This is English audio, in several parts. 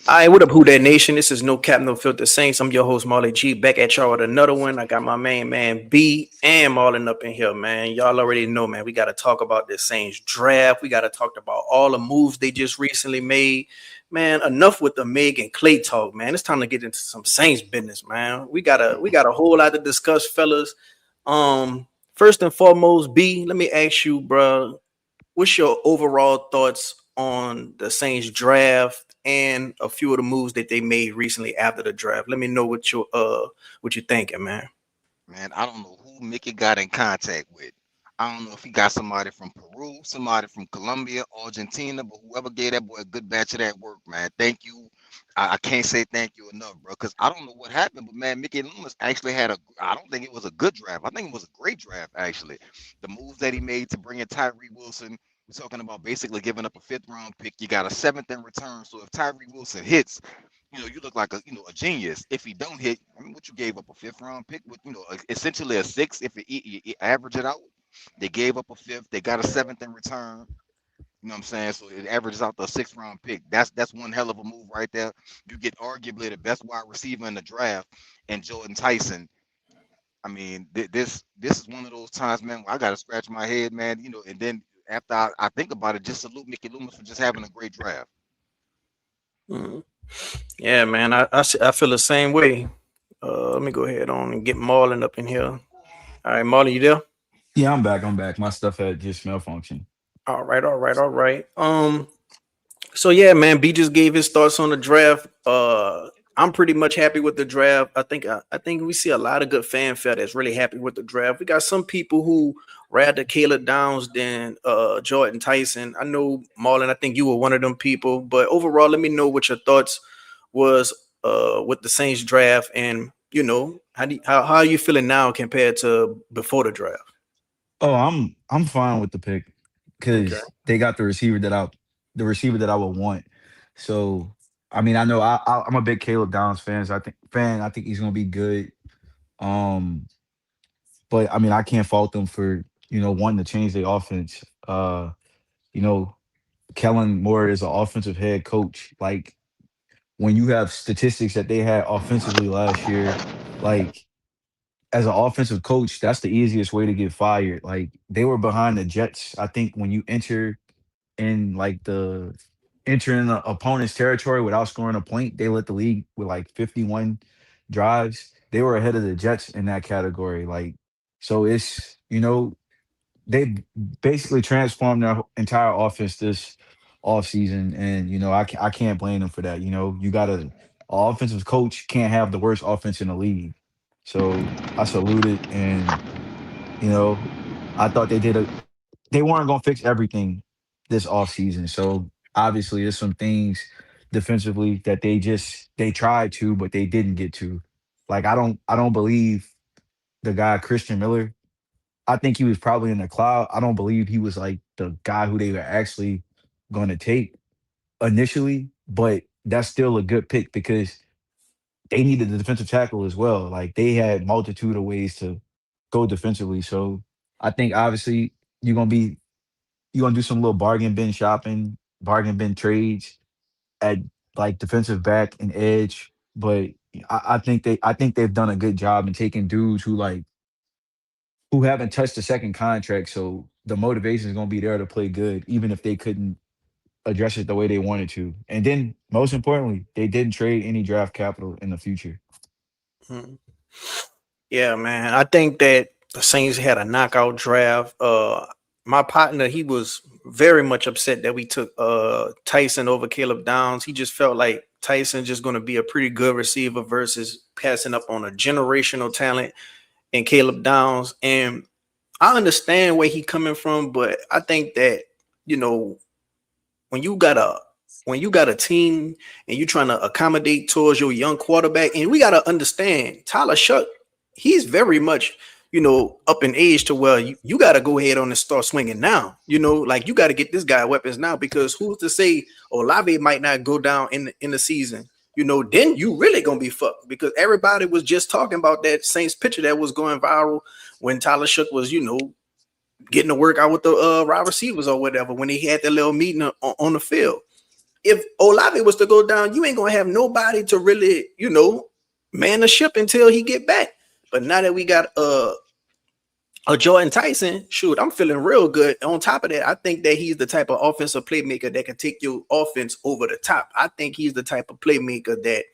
All right, what up, Who That Nation? This is No Cap, No Filter Saints. I'm your host, Marley G, back at y'all with another one. I got my main man, B, and Marlon up in here, man. Y'all already know, man, we got to talk about this Saints draft. We got to talk about all the moves they just recently made. Man, enough with the Meg and Clay talk, man. It's time to get into some Saints business, man. We got a whole lot to discuss, fellas. First and foremost, B, let me ask you, bro, what's your overall thoughts on the Saints draft and a few of the moves that they made recently after the draft? Let me know what you're thinking, man. Man, I don't know who Mickey got in contact with. I don't know if he got somebody from Peru, somebody from Colombia, Argentina, but whoever gave that boy a good batch of that work, man. Thank you. I can't say thank you enough, bro, because I don't know what happened, but man, Mickey Loomis actually had I don't think it was a good draft. I think it was a great draft, actually. The moves that he made to bring in Tyree Wilson, we're talking about basically giving up a fifth round pick. You got a seventh in return. So if Tyree Wilson hits, you look like a genius. If he don't hit, I mean, what you gave up a fifth round pick with, essentially a six. If you average it out, they gave up a fifth. They got a seventh in return. You know what I'm saying? So it averages out to a sixth round pick. That's one hell of a move right there. You get arguably the best wide receiver in the draft, and Jordan Tyson. I mean, this is one of those times, man, where I got to scratch my head, man. And then after I think about it, just salute Mickey Loomis for just having a great draft. Mhm. Yeah, man, I feel the same way. Let me go ahead on and get Marlon up in here. All right, Marlon, you there? Yeah, I'm back. I'm back. My stuff had just malfunctioned. All right, all right, all right. So yeah, man, B just gave his thoughts on the draft. I'm pretty much happy with the draft. I think we see a lot of good fanfare that's really happy with the draft. We got some people who rather Caleb Downs than Jordan Tyson. I know Marlon, I think you were one of them people, but overall, let me know what your thoughts was with the Saints draft, and how are you feeling now compared to before the draft? Oh, I'm fine with the pick Okay. because they got the receiver that I would want. So I mean, I know I'm a big Caleb Downs fan. I think he's gonna be good. Um, but I mean, I can't fault them for wanting to change their offense. You know, Kellen Moore is an offensive head coach. Like when you have statistics that they had offensively last year, like as an offensive coach, that's the easiest way to get fired. Like they were behind the Jets. I think when you in like enter in the opponent's territory without scoring a point, they led the league with like 51 drives. They were ahead of the Jets in that category. Like so it's they basically transformed their entire offense this offseason. And I can't blame them for that. You got a offensive coach can't have the worst offense in the league. So I salute it. And you know, I thought they weren't gonna fix everything this offseason. So obviously there's some things defensively that they tried to, but they didn't get to. Like I don't believe the guy Christian Miller. I think he was probably in the cloud. I don't believe he was like the guy who they were actually going to take initially, but that's still a good pick because they needed the defensive tackle as well. Like they had multitude of ways to go defensively. So I think obviously you're gonna be you're gonna do some little bargain bin shopping, bargain bin trades at like defensive back and edge. But I think they've done a good job in taking dudes who haven't touched a second contract. So the motivation is gonna be there to play good, even if they couldn't address it the way they wanted to. And then most importantly, they didn't trade any draft capital in the future. Mhm. Yeah, man. I think that the Saints had a knockout draft. My partner, he was very much upset that we took Tyson over Caleb Downs. He just felt like Tyson just going to be a pretty good receiver versus passing up on a generational talent in Caleb Downs. And I understand where he coming from, but I think that you know when you got a when you got a team and you're trying to accommodate towards your young quarterback, and we got to understand Tyler Shuck, he's very much up in age to where you got to go ahead on and start swinging now. Like you got to get this guy weapons now because who's to say Olave might not go down in the season. Then you really gonna be fucked because everybody was just talking about that Saints picture that was going viral when Tyler Shook was, getting to work out with the wide receivers or whatever when he had that little meeting on the field. if Olave was to go down, you ain't gonna have nobody to really, man the ship until he get back. But now that we got a Jordan Tyson, shoot, I'm feeling real good. On top of that, I think that he's the type of offensive playmaker that can take your offense over the top. I think he's the type of playmaker that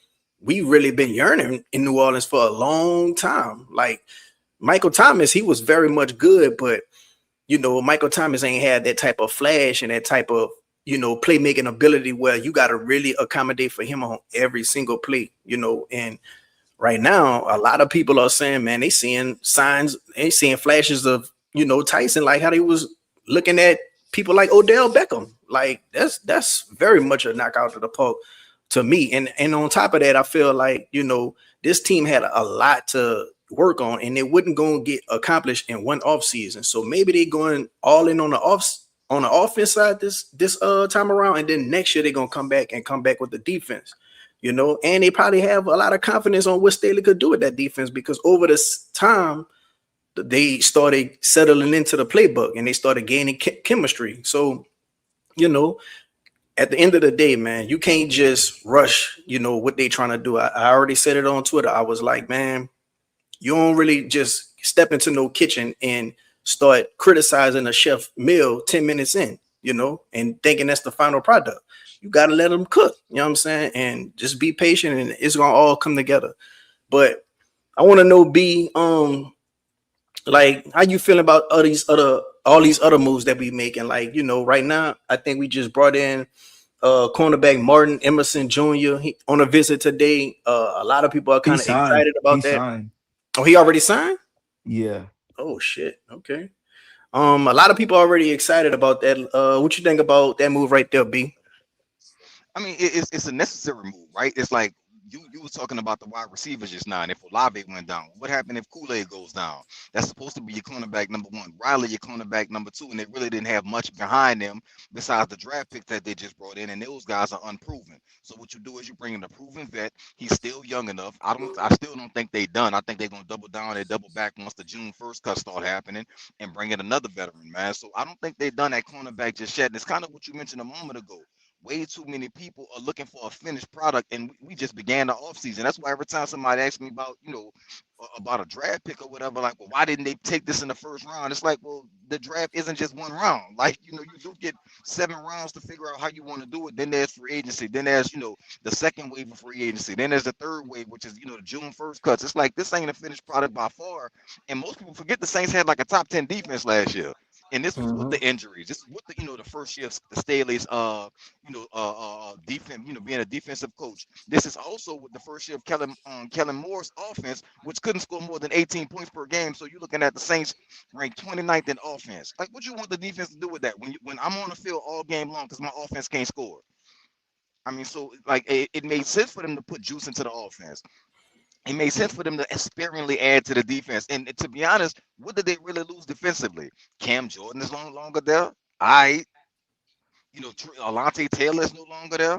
we really been yearning in New Orleans for a long time. Like Michael Thomas, he was very much good, but Michael Thomas ain't had that type of flash and that type of playmaking ability where you got to really accommodate for him on every single play. And right now, a lot of people are saying, man, they seeing signs, they seeing flashes of, Tyson, like how they was looking at people like Odell Beckham. Like that's very much a knockout of the park to me. And on top of that, I feel like, this team had a lot to work on and it wouldn't go and get accomplished in one off season. So maybe they going all in on the offense side this time around, and then next year they're gonna come back with the defense. And they probably have a lot of confidence on what Staley could do with that defense because over this time, they started settling into the playbook and they started gaining chemistry. So, at the end of the day, man, you can't just rush, what they trying to do. I already said it on Twitter. I was like, man, you don't really just step into no kitchen and start criticizing a chef meal 10 minutes in, and thinking that's the final product. You got to let them cook, you know what I'm saying? And just be patient and it's going to all come together. But I want to know, B, like how you feeling about all these other moves that we making? Like, right now, I think we just brought in cornerback Martin Emerson Jr. On a visit today. A lot of people are kind of excited about that. Signed. Oh, he already signed? Yeah. Oh shit. Okay. A lot of people are already excited about that. What you think about that move right there, B? I mean, it's a necessary move, right? It's like you was talking about the wide receivers just now, and if Olave went down, what happened if Kool-Aid goes down? That's supposed to be your cornerback number one. Riley, your cornerback number two, and they really didn't have much behind them besides the draft pick that they just brought in, and those guys are unproven. So what you do is you bring in a proven vet. He's still young enough. I still don't think they done. I think they're gonna double down. They double back once the June 1st cuts start happening, and bring in another veteran, man. So I don't think they've done that cornerback just yet. And it's kind of what you mentioned a moment ago. Way too many people are looking for a finished product, and we just began the offseason. That's why every time somebody asks me about, about a draft pick or whatever, like, well, why didn't they take this in the first round? It's like, well, the draft isn't just one round. Like, you do get 7 rounds to figure out how you want to do it. Then there's free agency. Then there's, the second wave of free agency. Then there's the third wave, which is, the June 1st cuts. It's like this ain't a finished product by far. And most people forget the Saints had like a top 10 defense last year. And this was with the injuries. This is with the first year of the Staley's defense, being a defensive coach. This is also with the first year of Kellen Moore's offense, which couldn't score more than 18 points per game. So you're looking at the Saints ranked 29th in offense. Like, what you want the defense to do with that when I'm on the field all game long because my offense can't score? I mean, so like it made sense for them to put juice into the offense. It made sense for them to sparingly add to the defense. And to be honest, what did they really lose defensively? Cam Jordan is no longer there. Alante Taylor is no longer there.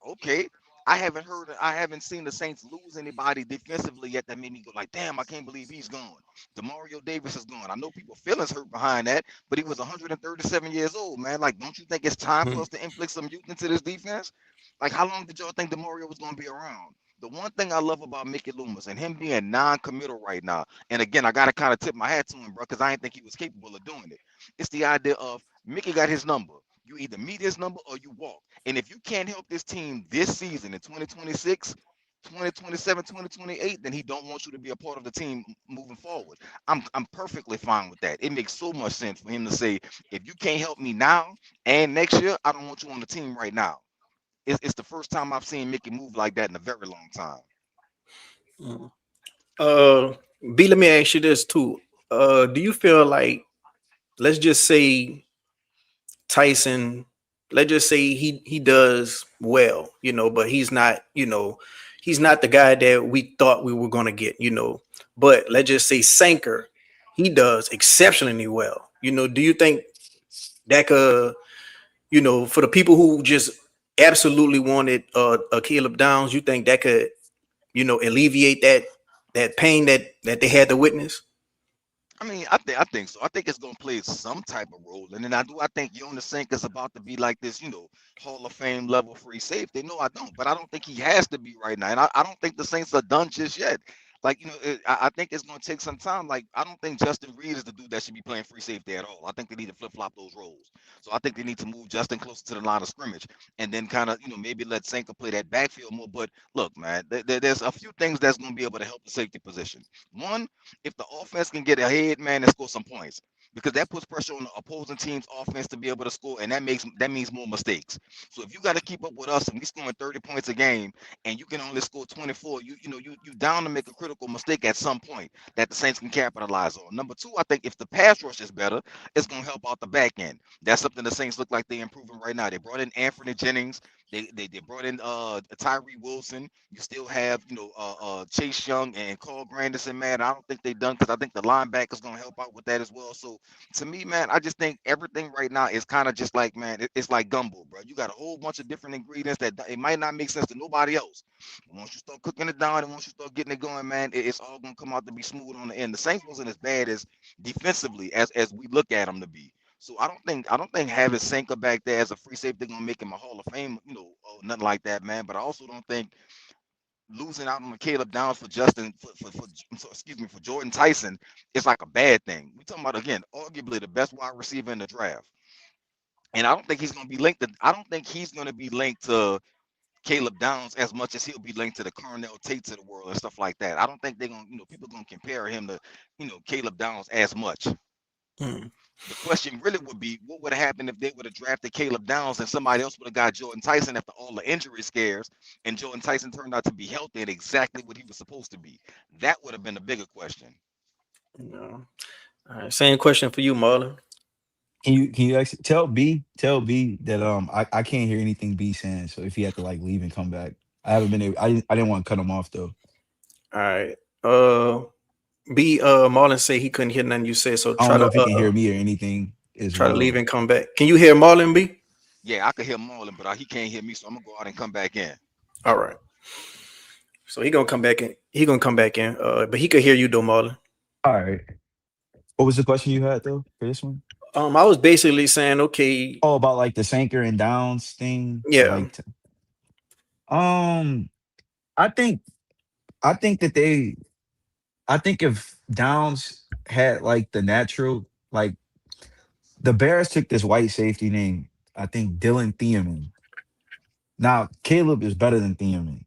Okay. I haven't seen the Saints lose anybody defensively yet that made me go like, damn, I can't believe he's gone. Demario Davis is gone. I know people feelings hurt behind that, but he was 137 years old, man. Like, don't you think it's time for us to inflict some youth into this defense? Like, how long did y'all think Demario was going to be around? The one thing I love about Mickey Loomis and him being non-committal right now, and again, I got to kind of tip my hat to him, bro, because I didn't think he was capable of doing it. It's the idea of Mickey got his number. You either meet his number or you walk. And if you can't help this team this season in 2026, 2027, 2028, then he don't want you to be a part of the team moving forward. I'm perfectly fine with that. It makes so much sense for him to say, if you can't help me now and next year, I don't want you on the team right now. It's the first time I've seen Mickey move like that in a very long time. B, let me ask you this too. Do you feel like, let's just say Tyson, let's just say he does well, but he's not, he's not the guy that we thought we were going to get, but let's just say Sanker, he does exceptionally well. Do you think that could, for the people who just absolutely wanted a Caleb Downs, you think that could, alleviate that pain that they had to witness? I think so. I think it's gonna play some type of role. And then I think Jonas Sink is about to be like this, Hall of Fame level free safety. No, I don't, but I don't think he has to be right now. And I don't think the Saints are done just yet. Like, I think it's gonna take some time. Like, I don't think Justin Reed is the dude that should be playing free safety at all. I think they need to flip flop those roles. So I think they need to move Justin closer to the line of scrimmage and then kind of, maybe let Sanka play that backfield more. But look, man, there's a few things that's gonna be able to help the safety position. One, if the offense can get ahead, man, and score some points. Because that puts pressure on the opposing team's offense to be able to score, and that means more mistakes. So if you got to keep up with us and we scoring 30 points a game, and you can only score 24, you down to make a critical mistake at some point that the Saints can capitalize on. Number two, I think if the pass rush is better, it's gonna help out the back end. That's something the Saints look like they're improving right now. They brought in Anthony Jennings. They brought in Tyree Wilson. You still have Chase Young and Carl Granderson, man. I don't think they done because I think the linebackers gonna help out with that as well. So to me, man, I just think everything right now is kind of just like, man, it's like gumbo, bro. You got a whole bunch of different ingredients that it might not make sense to nobody else. Once you start cooking it down and once you start getting it going, man, it's all gonna come out to be smooth on the end. The Saints wasn't as bad as defensively as we look at them to be. So I don't think having Sanka back there as a free safety gonna make him a Hall of Fame, or nothing like that, man. But I also don't think losing out on Caleb Downs for Justin excuse me, for Jordan Tyson is like a bad thing. We talking about, again, arguably the best wide receiver in the draft. And I don't think he's gonna be linked to Caleb Downs as much as he'll be linked to the Cornell Tates of the world and stuff like that. I don't think they're gonna, people gonna compare him to, Caleb Downs as much. Mm. The question really would be, what would have happened if they would have drafted Caleb Downs and somebody else would have got Jordan Tyson after all the injury scares, and Jordan Tyson turned out to be healthy and exactly what he was supposed to be? That would have been a bigger question. No. All right, same question for you, Marlon. Can you actually tell B that I can't hear anything B saying. So if he had to like leave and come back, I haven't been able. I didn't want to cut him off though. All right. B Marlon say he couldn't hear nothing you said, so I don't know if he can hear me or anything as try to leave well. and come back. Can you hear Marlon B? Yeah, I could hear Marlon, but he can't hear me, so I'm gonna go out and come back in. All right. So he gonna come back in. He gonna come back in. But he could hear you though, Marlon. All right. What was the question you had though for this one? I was basically saying, okay, Oh, about like the Sanker and Downs thing. yeah. Like, um, I think I think that they I think if Downs had like the natural, like the Bears took this white safety name, I think Dylan Thiemann. Now Caleb is better than Thiemann,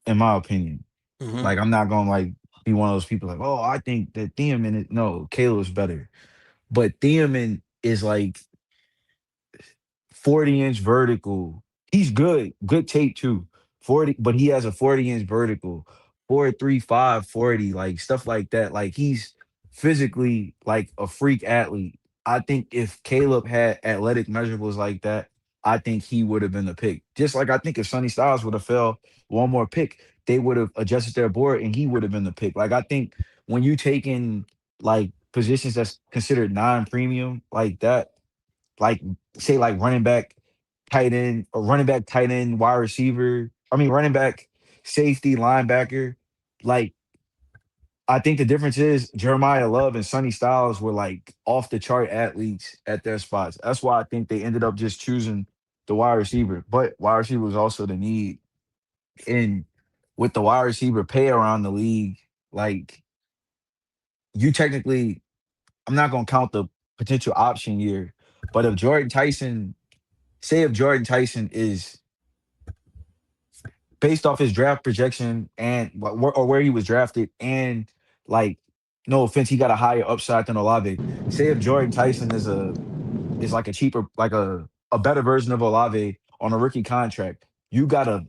in my opinion. Hmm. Like I'm not gonna like be one of those people like, oh, I think that Thiemann is no, Caleb's better. But Thiemann is like 40-inch vertical. He's good, good tape too. 40, but he has a 40-inch vertical, 4.35, 40, like stuff like that. Like he's physically like a freak athlete. I think if Caleb had athletic measurables like that, I think he would have been the pick. Just like I think if Sonny Styles would have fell one more pick, they would have adjusted their board and he would have been the pick. Like I think when you take in like positions that's considered non-premium like that, like say like running back, tight end, or running back, tight end, wide receiver. I mean, running back, safety, linebacker. Like, I think the difference is Jeremiah Love and Sonny Styles were like off the chart athletes at their spots. That's why I think they ended up just choosing the wide receiver. But wide receiver was also the need. And with the wide receiver pay around the league, like you technically, I'm not gonna count the potential option year, but if Jordan Tyson, say if Jordan Tyson is based off his draft projection and or where he was drafted, and like no offense, he got a higher upside than Olave. Say if Jordan Tyson is like a cheaper, like a better version of Olave on a rookie contract, you got a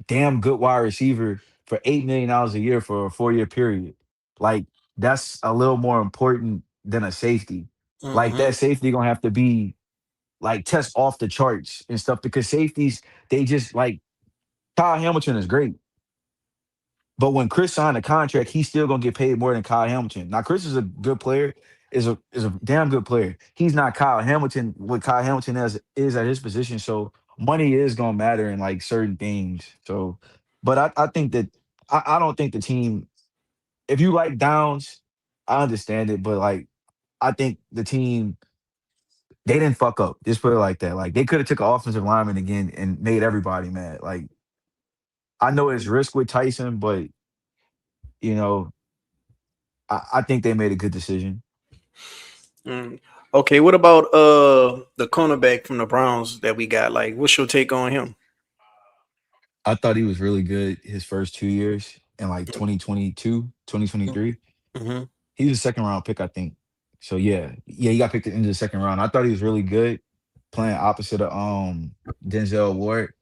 damn good wide receiver for $8 million a year for a 4 year period. Like that's a little more important than a safety. Like Hmm. that safety gonna have to be like test off the charts and stuff because safeties they just like Kyle Hamilton is great, but when Chris signed a contract, he's still gonna get paid more than Kyle Hamilton. Now, Chris is a good player, is a damn good player. He's not Kyle Hamilton. What Kyle Hamilton is at his position, so money is gonna matter in like certain things. So, but I think that I don't think the team. If you like Downs, I understand it, but like I think the team they didn't fuck up. Just put it like that. Like they could have took an offensive lineman again and made everybody mad. Like I know it's risk with Tyson, but you know I think they made a good decision. Mm. Okay, what about the cornerback from the Browns that we got? Like, what's your take on him? I thought he was really good his first 2 years in like 2022, 2023. Mm-hmm. He was a second round pick, I think. So yeah, he got picked into the second round. I thought he was really good playing opposite of Denzel Ward.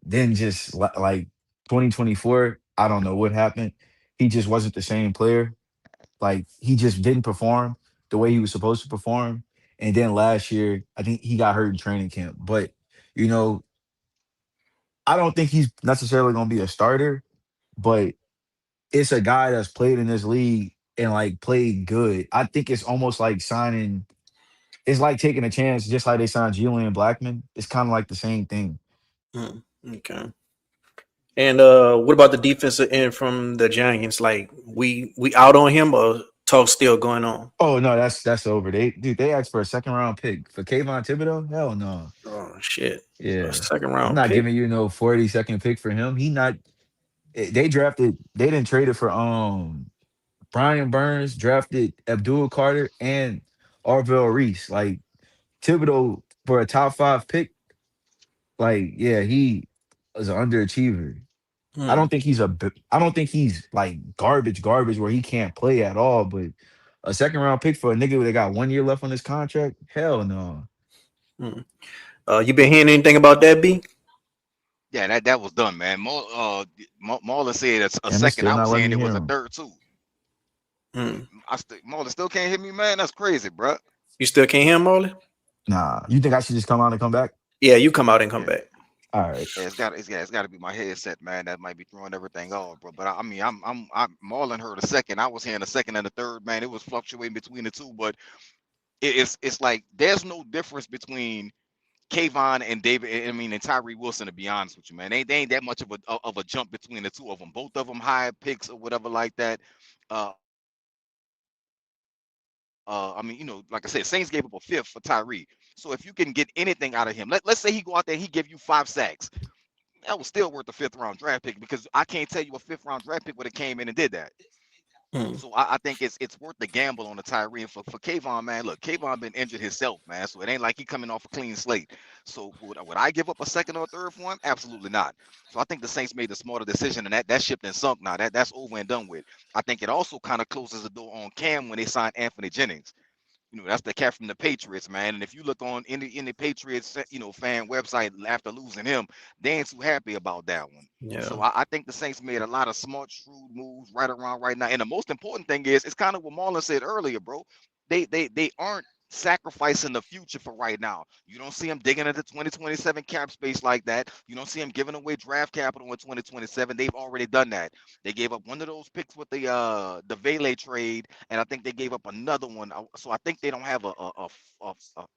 Then just like 2024, I don't know what happened. He just wasn't the same player. Like he just didn't perform the way he was supposed to perform. And then last year, I think he got hurt in training camp. But you know, I don't think he's necessarily going to be a starter, but it's a guy that's played in this league and like played good. I think it's almost like signing. It's like taking a chance, just like they signed Julian Blackman. It's kind of like the same thing. Mm. Okay. And what about the defensive end from the Giants? Like, we out on him, or talk still going on? Oh no, that's over. They asked for a second round pick for Kayvon Thibodeau. Hell no. Oh shit, a Yeah, second I'm round not pick. giving you no 42nd pick for him. He not. They drafted. They didn't trade it for Brian Burns, drafted Abdul Carter and Arvell Reese. Like Thibodeau for a top five pick. Like yeah, he is an underachiever. I Hmm. don't think I don't think he's like garbage where he can't play at all. But a second round pick for a nigga that got 1 year left on his contract, hell no. Hmm. You been hearing anything about that, B? Yeah, that was done, man. Marlon said it's a Damn, they second. still I not was letting saying me it was hear a him. third too. Hmm. Marlon still can't hit me, man. That's crazy, bro. You still can't hear him, Marley? Nah, you think I should just come out and come back? Yeah, you come out and come Yeah. back. All right. Yeah, it's got to be my headset, man. That might be throwing everything off, bro. But I mean, I'm Marlon heard a second. I was hearing a second and a third, man. It was fluctuating between the two, but it's like there's no difference between Kayvon and David. I mean, and Tyree Wilson. To be honest with you, man, they ain't that much of a jump between the two of them. Both of them high picks or whatever like that. I mean, like I said, Saints gave up a fifth for Tyree. So if you can get anything out of him, let's say he go out there and he give you 5 sacks, that was still worth a fifth round draft pick because I can't tell you a fifth round draft pick would have came in and did that. So Hmm. I think it's worth the gamble on the Tyree. And for Kayvon, man, look, Kayvon been injured himself, man. So it ain't like he coming off a clean slate. So would I give up a second or a third for him? Absolutely not. So I think the Saints made the smarter decision, and that ship then sunk now. That's over and done with. I think it also kind of closes the door on Cam when they signed Anthony Jennings. That's the cat from the Patriots, man. And if you look on any Patriots, fan website after losing him, they ain't too happy about that one. Yeah. So I think the Saints made a lot of smart, shrewd moves right around right now. And the most important thing is, it's kind of what Marlon said earlier, bro. They aren't sacrificing the future for right now. You don't see them digging into 2027 cap space like that. You don't see them giving away draft capital in 2027. They've already done that. They gave up one of those picks with the Vele trade, and I think they gave up another one. So I think they don't have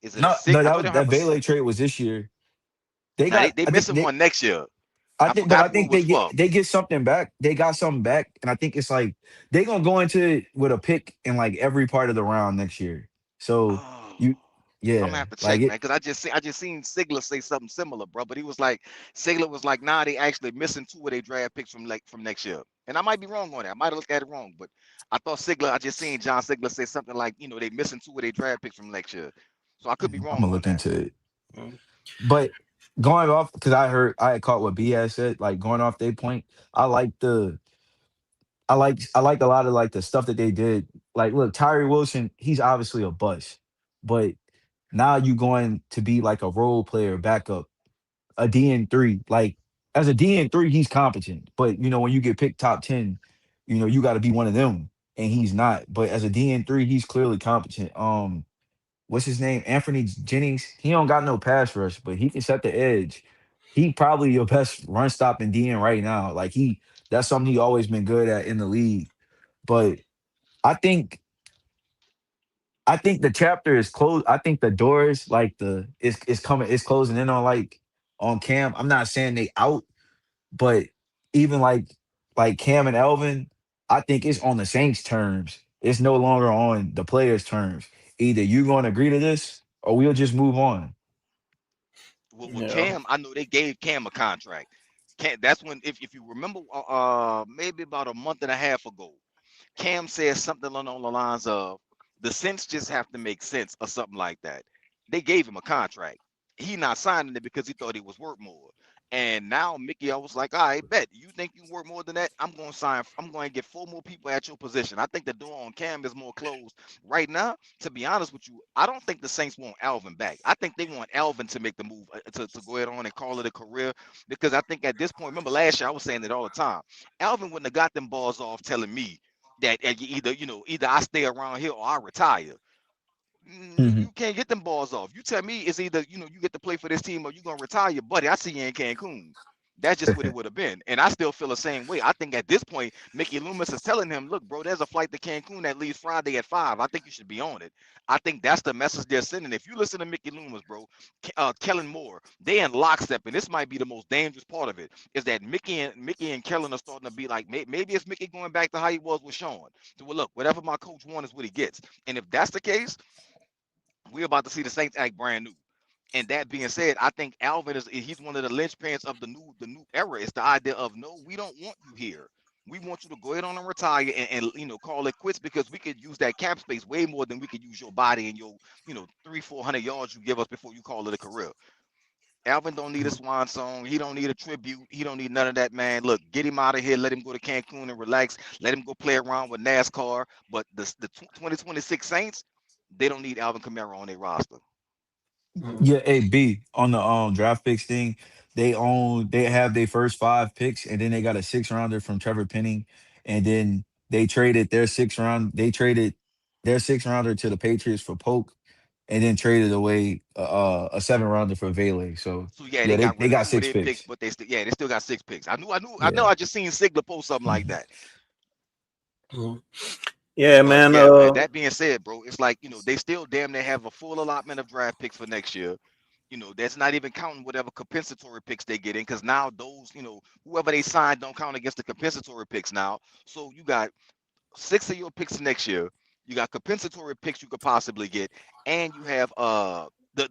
is it a No, sig? no, I know they don't that have a sig. Vele trade was this year. They Now got, they I think missing one next year. I but forgot I who it think was for. they get something back. They got something back, and I think it's like they gonna go into it with a pick in like every part of the round next year. So Oh, you, I'm gonna yeah, have to like check, it. man, because I just seen Sigler say something similar, bro. But he was like, Sigler was like, nah, they actually missing two of their draft picks from next year. And I might be wrong on that. I might have looked at it wrong, but I thought Sigler. I just seen John Sigler say something like, they missing two of their draft picks from next year. So I could be I'm wrong gonna on look that. into it. Hmm. But going off because I had caught what B had said. Like going off their point, I like the I like a lot of like the stuff that they did. Like, look, Tyree Wilson, he's obviously a bust, but now you going to be like a role player backup, a DN3. Like as a DN3, he's competent, but when you get picked top 10, you got to be one of them, and he's not. But as a DN3, he's clearly competent. What's his name? Anthony Jennings. He don't got no pass rush, but he can set the edge. He probably your best run stopping DN right now. Like that's something he always been good at in the league. But I think I think the chapter is closed. I think the doors like it's coming. It's closing in on on Cam. I'm not saying they out, but even like Cam and Elvin, I think it's on the Saints terms. It's no longer on the players' terms. Either you going to agree to this, or we'll just move on. With Yeah. Cam, I know they gave Cam a contract. That's when, if you remember, maybe about a month and a half ago, Cam said something along the lines of the sense just have to make sense or something like that. They gave him a contract. He not signing it because he thought he was worth more. And now Mickey, I was like, all right, bet you think you worth more than that. I'm going to sign. I'm going to get four more people at your position. I think the door on Cam is more closed right now. To be honest with you, I don't think the Saints want Alvin back. I think they want Alvin to make the move to go ahead on and call it a career because I think at this point, remember last year I was saying it all the time. Alvin wouldn't have got them balls off telling me that either I stay around here or I retire. Mhm. You can't get them balls off. You tell me it's either you get to play for this team or you're gonna retire, buddy. I see you in Cancun. That's just what it would have been. And I still feel the same way. I think at this point, Mickey Loomis is telling him, look, bro, there's a flight to Cancun that leaves Friday at 5. I think you should be on it. I think that's the message they're sending. If you listen to Mickey Loomis, bro, Kellen Moore, they in lockstep, and this might be the most dangerous part of it, is that Mickey and Kellen are starting to be like, maybe it's Mickey going back to how he was with Sean. So, well, look, whatever my coach wants is what he gets. And if that's the case, we're about to see the Saints act brand new. And that being said, I think Alvin he's one of the linchpins of the new era. It's the idea of no, we don't want you here. We want you to go ahead on and retire and call it quits because we could use that cap space way more than we could use your body and your 300-400 yards you give us before you call it a career. Alvin don't need a swan song. He don't need a tribute. He don't need none of that, man. Look, get him out of here. Let him go to Cancun and relax. Let him go play around with NASCAR. But the 2026 Saints, they don't need Alvin Kamara on their roster. Mhm. Yeah, hey B on the draft picks thing, they have their first five picks, and then they got a six rounder from Trevor Penning, and then they traded their six rounder to the Patriots for Polk, and then traded away a seven rounder for Vele. So So yeah, yeah, they they got they rid of got two of six their picks, picks. but they still got six picks. Yeah. I just seen Sigler post something like Mhm. that. Mhm. Yeah, But man. yeah, man, that being said, bro, it's like, they still damn near have a full allotment of draft picks for next year. That's not even counting whatever compensatory picks they get in, because now those, whoever they signed don't count against the compensatory picks now. So you got six of your picks next year. You got compensatory picks you could possibly get, and you have the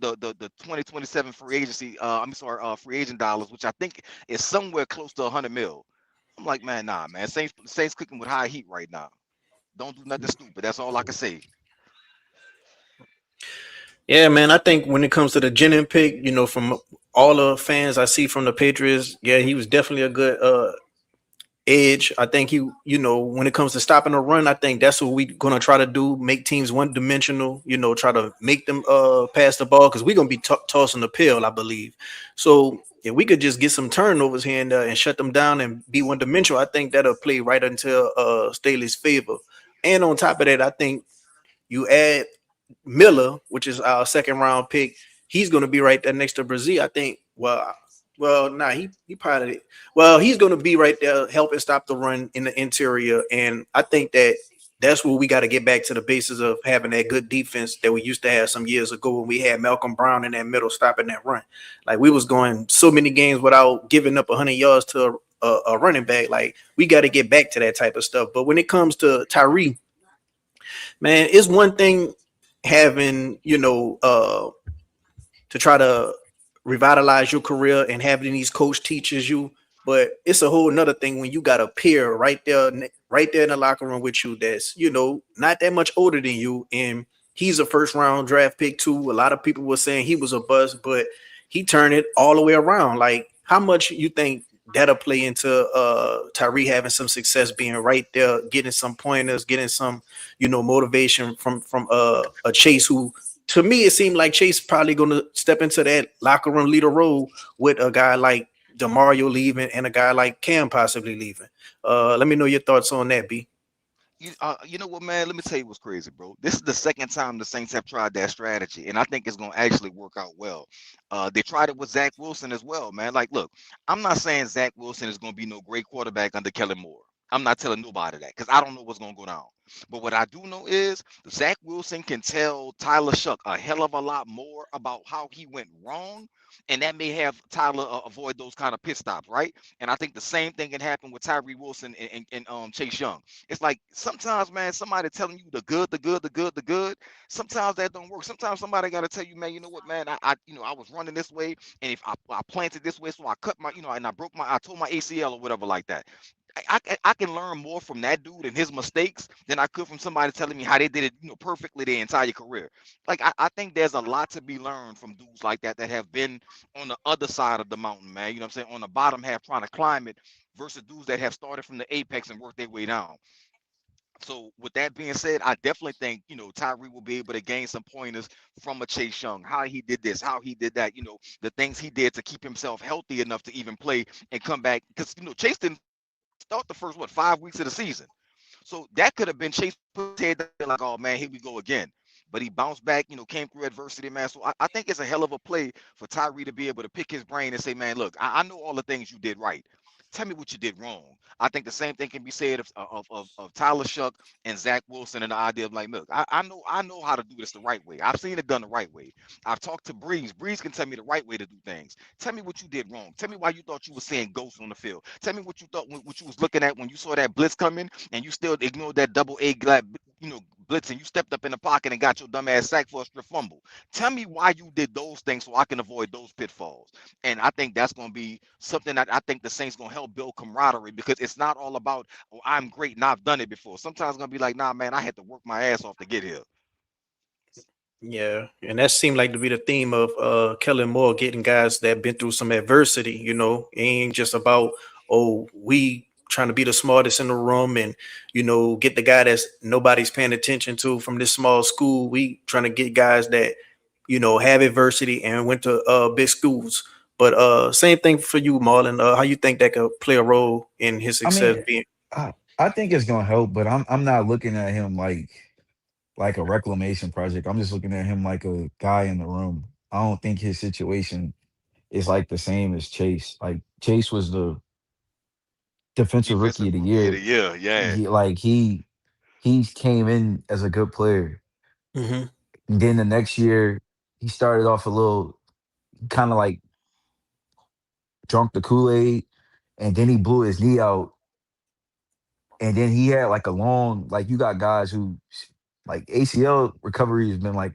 2027 free agency. I'm sorry, free agent dollars, which I think is somewhere close to 100 mil. I'm like, man, nah, man. Saints cooking with high heat right now. Don't do nothing stupid. That's all I can say. Yeah, man. I think when it comes to the Jennings pick, from all the fans I see from the Patriots, yeah, he was definitely a good edge. I think when it comes to stopping the run, I think that's what we're gonna try to do. Make teams one dimensional. Try to make them pass the ball because we're gonna be tossing the pill, I believe. So if we could just get some turnovers here and shut them down and be one dimensional, I think that'll play right into Staley's favor. And on top of that, I think you add Miller, which is our second round pick. He's going to be right there next to Brazil. I think. Nah, he probably. Well, he's going to be right there, helping stop the run in the interior, and I think that's where we got to get back to the basis of having that good defense that we used to have some years ago when we had Malcolm Brown in that middle stopping that run. Like we was going so many games without giving up 100 yards to a running back. Like we got to get back to that type of stuff. But when it comes to Tyree, man, it's one thing having, to try to revitalize your career and having these coach teaches you, but it's a whole nother thing when you got a peer right there in the locker room with you that's, not that much older than you. And he's a first round draft pick too. A lot of people were saying he was a bust, but he turned it all the way around. Like how much you think that'll play into Tyree having some success being right there, getting some pointers, getting some, motivation from a Chase who to me it seemed like Chase probably gonna step into that locker room leader role with a guy like DeMario leaving and a guy like Cam possibly leaving. Let me know your thoughts on that, B. You know what, man? Let me tell you what's crazy, bro. This is the second time the Saints have tried that strategy, and I think it's gonna actually work out well. They tried it with Zach Wilson as well, man. Like, look, I'm not saying Zach Wilson is gonna be no great quarterback under Kellen Moore. I'm not telling nobody that because I don't know what's gonna go down. But what I do know is Zach Wilson can tell Tyler Shuck a hell of a lot more about how he went wrong, and that may have Tyler avoid those kind of pit stops, right? And I think the same thing can happen with Tyree Wilson and Chase Young. It's like sometimes, man, somebody telling you the good, the good, the good, the good. Sometimes that don't work. Sometimes somebody got to tell you, man, you know what, man, I was running this way, and if I planted this way, so I cut my, and I broke my, I tore my ACL or whatever like that. I can learn more from that dude and his mistakes than I could from somebody telling me how they did it, perfectly their entire career. Like I think there's a lot to be learned from dudes like that have been on the other side of the mountain, man. You know what I'm saying? On the bottom half trying to climb it versus dudes that have started from the apex and worked their way down. So with that being said, I definitely think Tyree will be able to gain some pointers from a Chase Young, how he did this, how he did that, the things he did to keep himself healthy enough to even play and come back. Because Chase didn't start the first 5 weeks of the season. So that could have been Chase put his head down there like, oh man, here we go again. But he bounced back, came through adversity, man. So I think it's a hell of a play for Tyree to be able to pick his brain and say, man, look, I know all the things you did right. Tell me what you did wrong. I think the same thing can be said of Tyler Shuck and Zach Wilson, and the idea of like, look, I know how to do this the right way. I've seen it done the right way. I've talked to Breeze. Breeze can tell me the right way to do things. Tell me what you did wrong. Tell me why you thought you were seeing ghosts on the field. Tell me what you thought, what you was looking at when you saw that blitz coming and you still ignored that double A blitz, and you stepped up in the pocket and got your dumb ass sack for a strip fumble. Tell me why you did those things so I can avoid those pitfalls. And I think that's going to be something that I think the Saints going to help build camaraderie, because it's not all about, oh, I'm great and I've done it before. Sometimes it's going to be like, nah, man, I had to work my ass off to get here. Yeah, and that seemed like to be the theme of Kellen Moore getting guys that been through some adversity. It ain't just about, oh, we trying to be the smartest in the room and get the guy that's nobody's paying attention to from this small school. We trying to get guys that have adversity and went to big schools. But same thing for you, Marlon. How you think that could play a role in his I success mean, being? I think it's gonna help, but I'm not looking at him like a reclamation project. I'm just looking at him like a guy in the room. I don't think his situation is like the same as Chase. Like Chase was the defensive rookie Defensive of the rookie of the year. year, yeah. He came in as a good player. Hmm. And then the next year he started off a little kind of like drunk the Kool-Aid, and then he blew his knee out. And then he had like a long, like you got guys who like ACL recovery has been like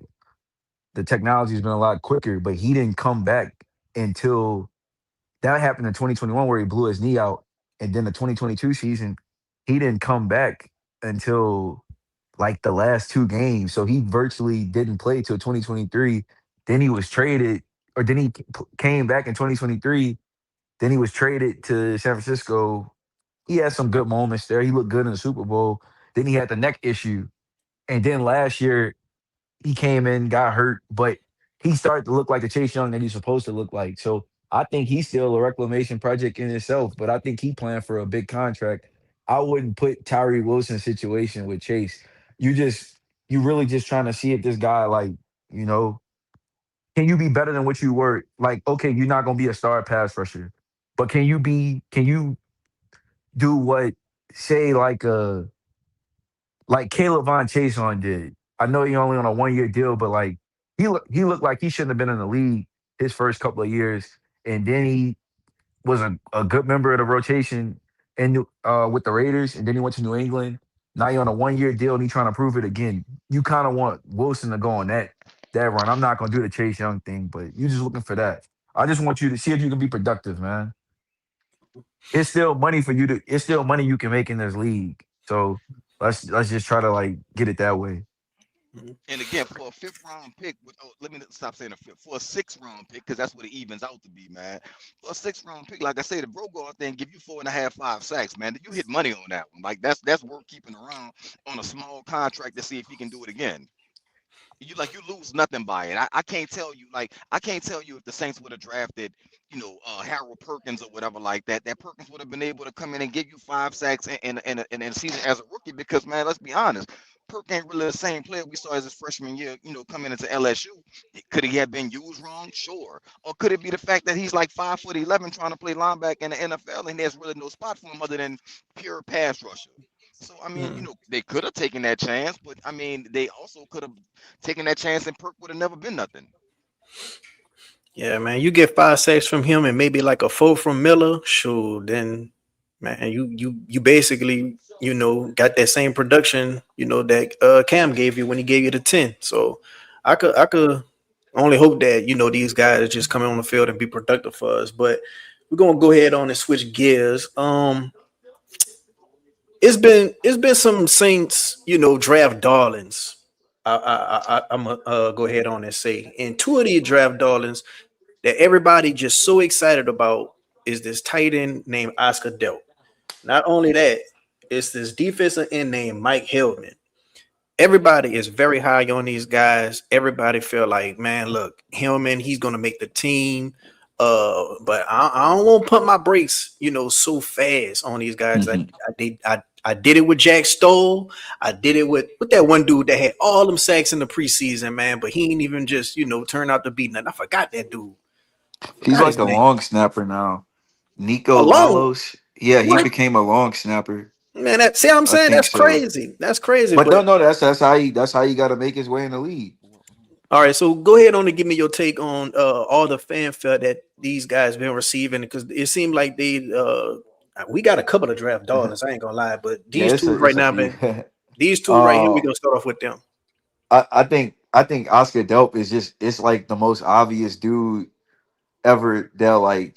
the technology has been a lot quicker, but he didn't come back until that happened in 2021 where he blew his knee out. And then the 2022 season, he didn't come back until like the last two games. So he virtually didn't play till 2023. Then he was traded, or then he came back in 2023. Then he was traded to San Francisco. He had some good moments there. He looked good in the Super Bowl. Then he had the neck issue. And then last year, he came in, got hurt, but he started to look like the Chase Young that he's supposed to look like. So I think he's still a reclamation project in itself, but I think he planned for a big contract. I wouldn't put Tyree Wilson's situation with Chase. You just you really just trying to see if this guy you know, can you be better than what you were? Like, okay, you're not gonna be a star pass rusher, but can you do what say like Caleb Von Chason did? I know he only on a 1 year deal, but like he looked like he shouldn't have been in the league his first couple of years, and then he was a good member of the rotation in with the Raiders, and then he went to New England. Now you're on a 1 year deal, and he's trying to prove it again. You kind of want Wilson to go on that run. I'm not gonna do the Chase Young thing, but you're just looking for that. I just want you to see if you can be productive, man. It's still money for you to. It's still money you can make in this league. So let's just try to like get it that way. And again, for a fifth round pick, let me stop saying a fifth. For a sixth round pick, because that's what it evens out to be, man. For a sixth round pick, like I said, the Brogard thing give you 4.5, 5 sacks, man. You hit money on that one. Like that's worth keeping around on a small contract to see if he can do it again. you lose nothing by it. I can't tell you I can't tell you if the Saints would have drafted, Harold Perkins or whatever like that. That Perkins would have been able to come in and give you 5 sacks in a season as a rookie because man, let's be honest. Perk ain't really the same player we saw as his freshman year, coming into LSU. Could he have been used wrong? Sure. Or could it be the fact that he's like 5'11" trying to play linebacker in the NFL and there's really no spot for him other than pure pass rusher? So I mean, Mm. they could have taken that chance, but I mean, they also could have taken that chance, and Perk would have never been nothing. Yeah, man. You get 5 sacks from him and maybe like a 4 from Miller. Sure, then man, you basically got that same production that Cam gave you when he gave you the 10. So I could only hope that these guys just come on the field and be productive for us. But we're gonna go ahead on and switch gears. It's been some Saints draft darlings. I'm gonna go ahead on and say, and two of these draft darlings that everybody just so excited about is this tight end named Oscar Delp. Not only that, it's this defensive end named Mike Hillman. Everybody is very high on these guys. Everybody feel like, man, look, Hillman, he's gonna make the team. But I don't want to put my brakes, so fast on these guys. I did it with Jack Stoll. I did it with that one dude that had all them sacks in the preseason, man. But he ain't even just turn out to be nothing. I forgot that dude. I He's forgot like his a name. long snapper now. Nico Alone. Lalos. Yeah, he What? became a long snapper. Man, that see what I'm I saying? think That's so. crazy. That's crazy. But But no, that's how you got to make his way in the league. all right, so go ahead on and give me your take on all the fanfare that these guys been receiving because it seemed like we got a couple of draft dollars. I ain't gonna lie, but Yeah, these two right it's a now, few. man, these two right here, we uh, gonna start off with them. I think Oscar Delp is just it's like the most obvious dude ever that like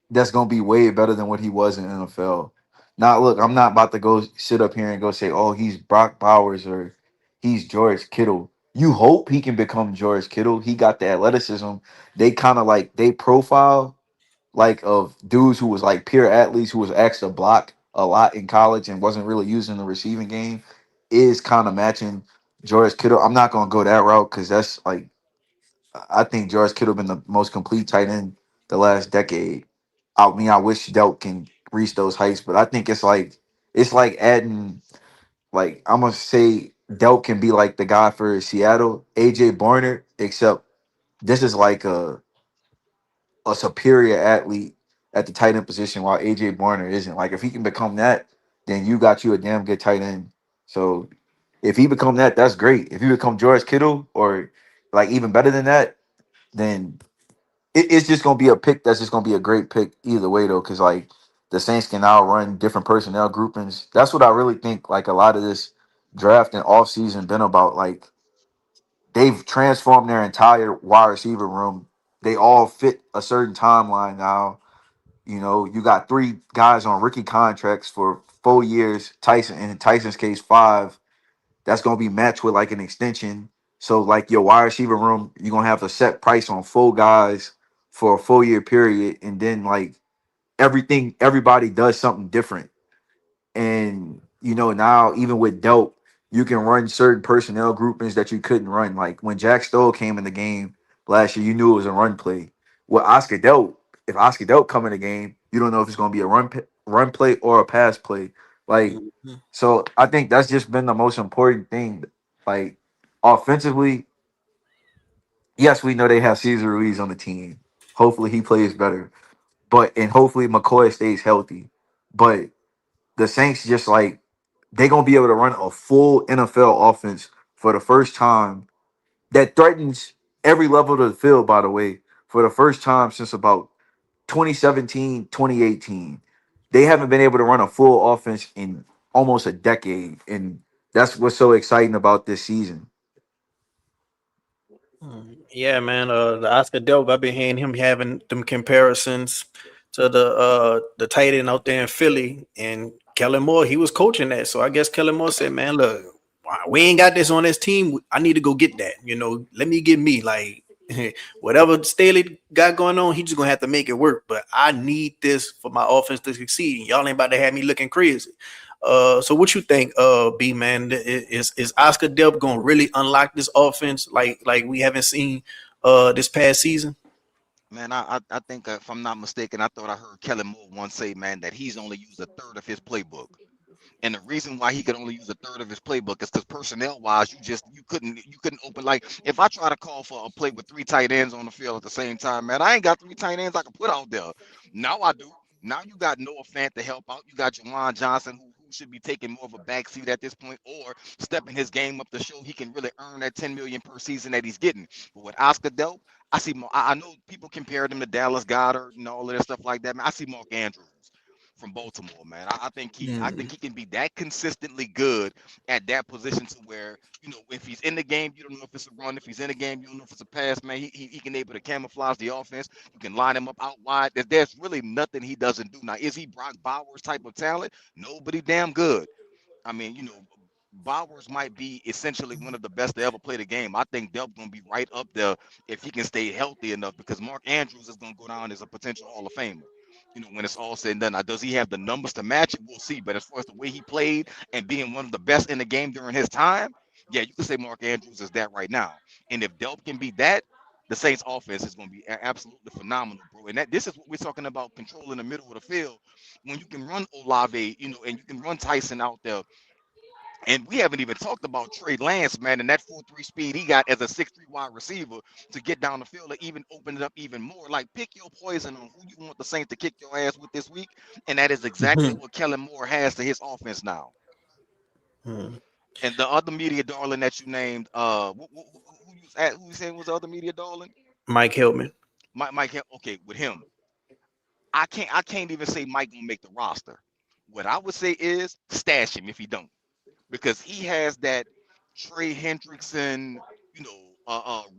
that's gonna be way better than what he was in NFL. Now, look, I'm not about to go sit up here and go say, "Oh, he's Brock Bowers or he's George Kittle." You hope he can become George Kittle. He got the athleticism. They kind of like they profile like of dudes who was like pure athletes who was asked to block a lot in college and wasn't really using the receiving game is kind of matching George Kittle. I'm not gonna go that route because that's like I think George Kittle been the most complete tight end the last decade. I mean, I wish Delk can reach those heights, but I think it's like adding like I'm gonna say Delk can be like the guy for Seattle, AJ Barner, except this is like a superior athlete at the tight end position while AJ Barner isn't. Like if he can become that, then you got you a damn good tight end. So if he become that, that's great. If he become George Kittle or like even better than that, then it's just gonna be a pick that's just gonna be a great pick either way though, because like the Saints can now run different personnel groupings. That's what I really think like a lot of this draft and offseason been about. Like they've transformed their entire wide receiver room. They all fit a certain timeline now. You got three guys on rookie contracts for 4 years. Tyson, in Tyson's case, 5. That's gonna be matched with like an extension. So like your wide receiver room, you're gonna have a set price on 4 guys for a 4 year period, and then like everybody does something different. And now even with Delp, you can run certain personnel groupings that you couldn't run. Like when Jack Stoll came in the game last year, you knew it was a run play. With Oscar Delp, if Oscar Delp come in the game, you don't know if it's going to be a run play or a pass play. Like Mhm. so, I think that's just been the most important thing. Like offensively, yes, we know they have Cesar Ruiz on the team. Hopefully, he plays better. And hopefully McCoy stays healthy. But the Saints just like they're gonna be able to run a full NFL offense for the first time that threatens every level of the field, by the way, for the first time since about 2017, 2018. They haven't been able to run a full offense in almost a decade. And that's what's so exciting about this season. Yeah, man. The Oscar Delp, I've been hearing him having them comparisons to the tight end out there in Philly, and Kellen Moore. He was coaching that, so I guess Kellen Moore said, "Man, look, we ain't got this on this team. I need to go get that. Let me get me like." Whatever Staley got going on, he just gonna have to make it work. But I need this for my offense to succeed. Y'all ain't about to have me looking crazy. So what you think, B man? Is Oscar Delp gonna really unlock this offense like we haven't seen this past season? Man, I think if I'm not mistaken, I thought I heard Kellen Moore once say, man, that he's only used a third of his playbook. And the reason why he could only use a third of his playbook is because personnel wise, you couldn't open like if I try to call for a play with three tight ends on the field at the same time, man, I ain't got three tight ends I can put out there. Now I do. Now you got Noah Fant to help out. You got Jawan Johnson who should be taking more of a backseat at this point or stepping his game up to show he can really earn that 10 million per season that he's getting. But with Oscar Delp, I see more. I know people compared him to Dallas Goddard and all of that stuff like that. Man, I see Mark Andrews from Baltimore, man. I think he can be that consistently good at that position to where if he's in the game, you don't know if it's a run. If he's in the game, you don't know if it's a pass, man. He can able to camouflage the offense. You can line him up out wide. There's really nothing he doesn't do. Now, is he Brock Bowers type of talent? Nobody damn good. I mean, Bowers might be essentially one of the best to ever play the game. I think Delp's gonna be right up there if he can stay healthy enough because Mark Andrews is gonna go down as a potential Hall of Famer. When it's all said and done. Now, does he have the numbers to match it? We'll see. But as far as the way he played and being one of the best in the game during his time, yeah, you can say Mark Andrews is that right now. And if Delp can be that, the Saints offense is going to be absolutely phenomenal, bro. And this is what we're talking about, controlling the middle of the field. When you can run Olave, and you can run Tyson out there, and we haven't even talked about Trey Lance, man, and that 4.3 speed he got as a 6'3" wide receiver to get down the field or even open it up even more. Like, pick your poison on who you want the Saints to kick your ass with this week. And that is exactly what Kellen Moore has to his offense now. And the other media darling that you named, who you saying was the other media darling? Mike Hillman. Mike, okay, with him. I can't even say Mike gonna make the roster. What I would say is stash him if he don't. Because he has that Trey Hendrickson,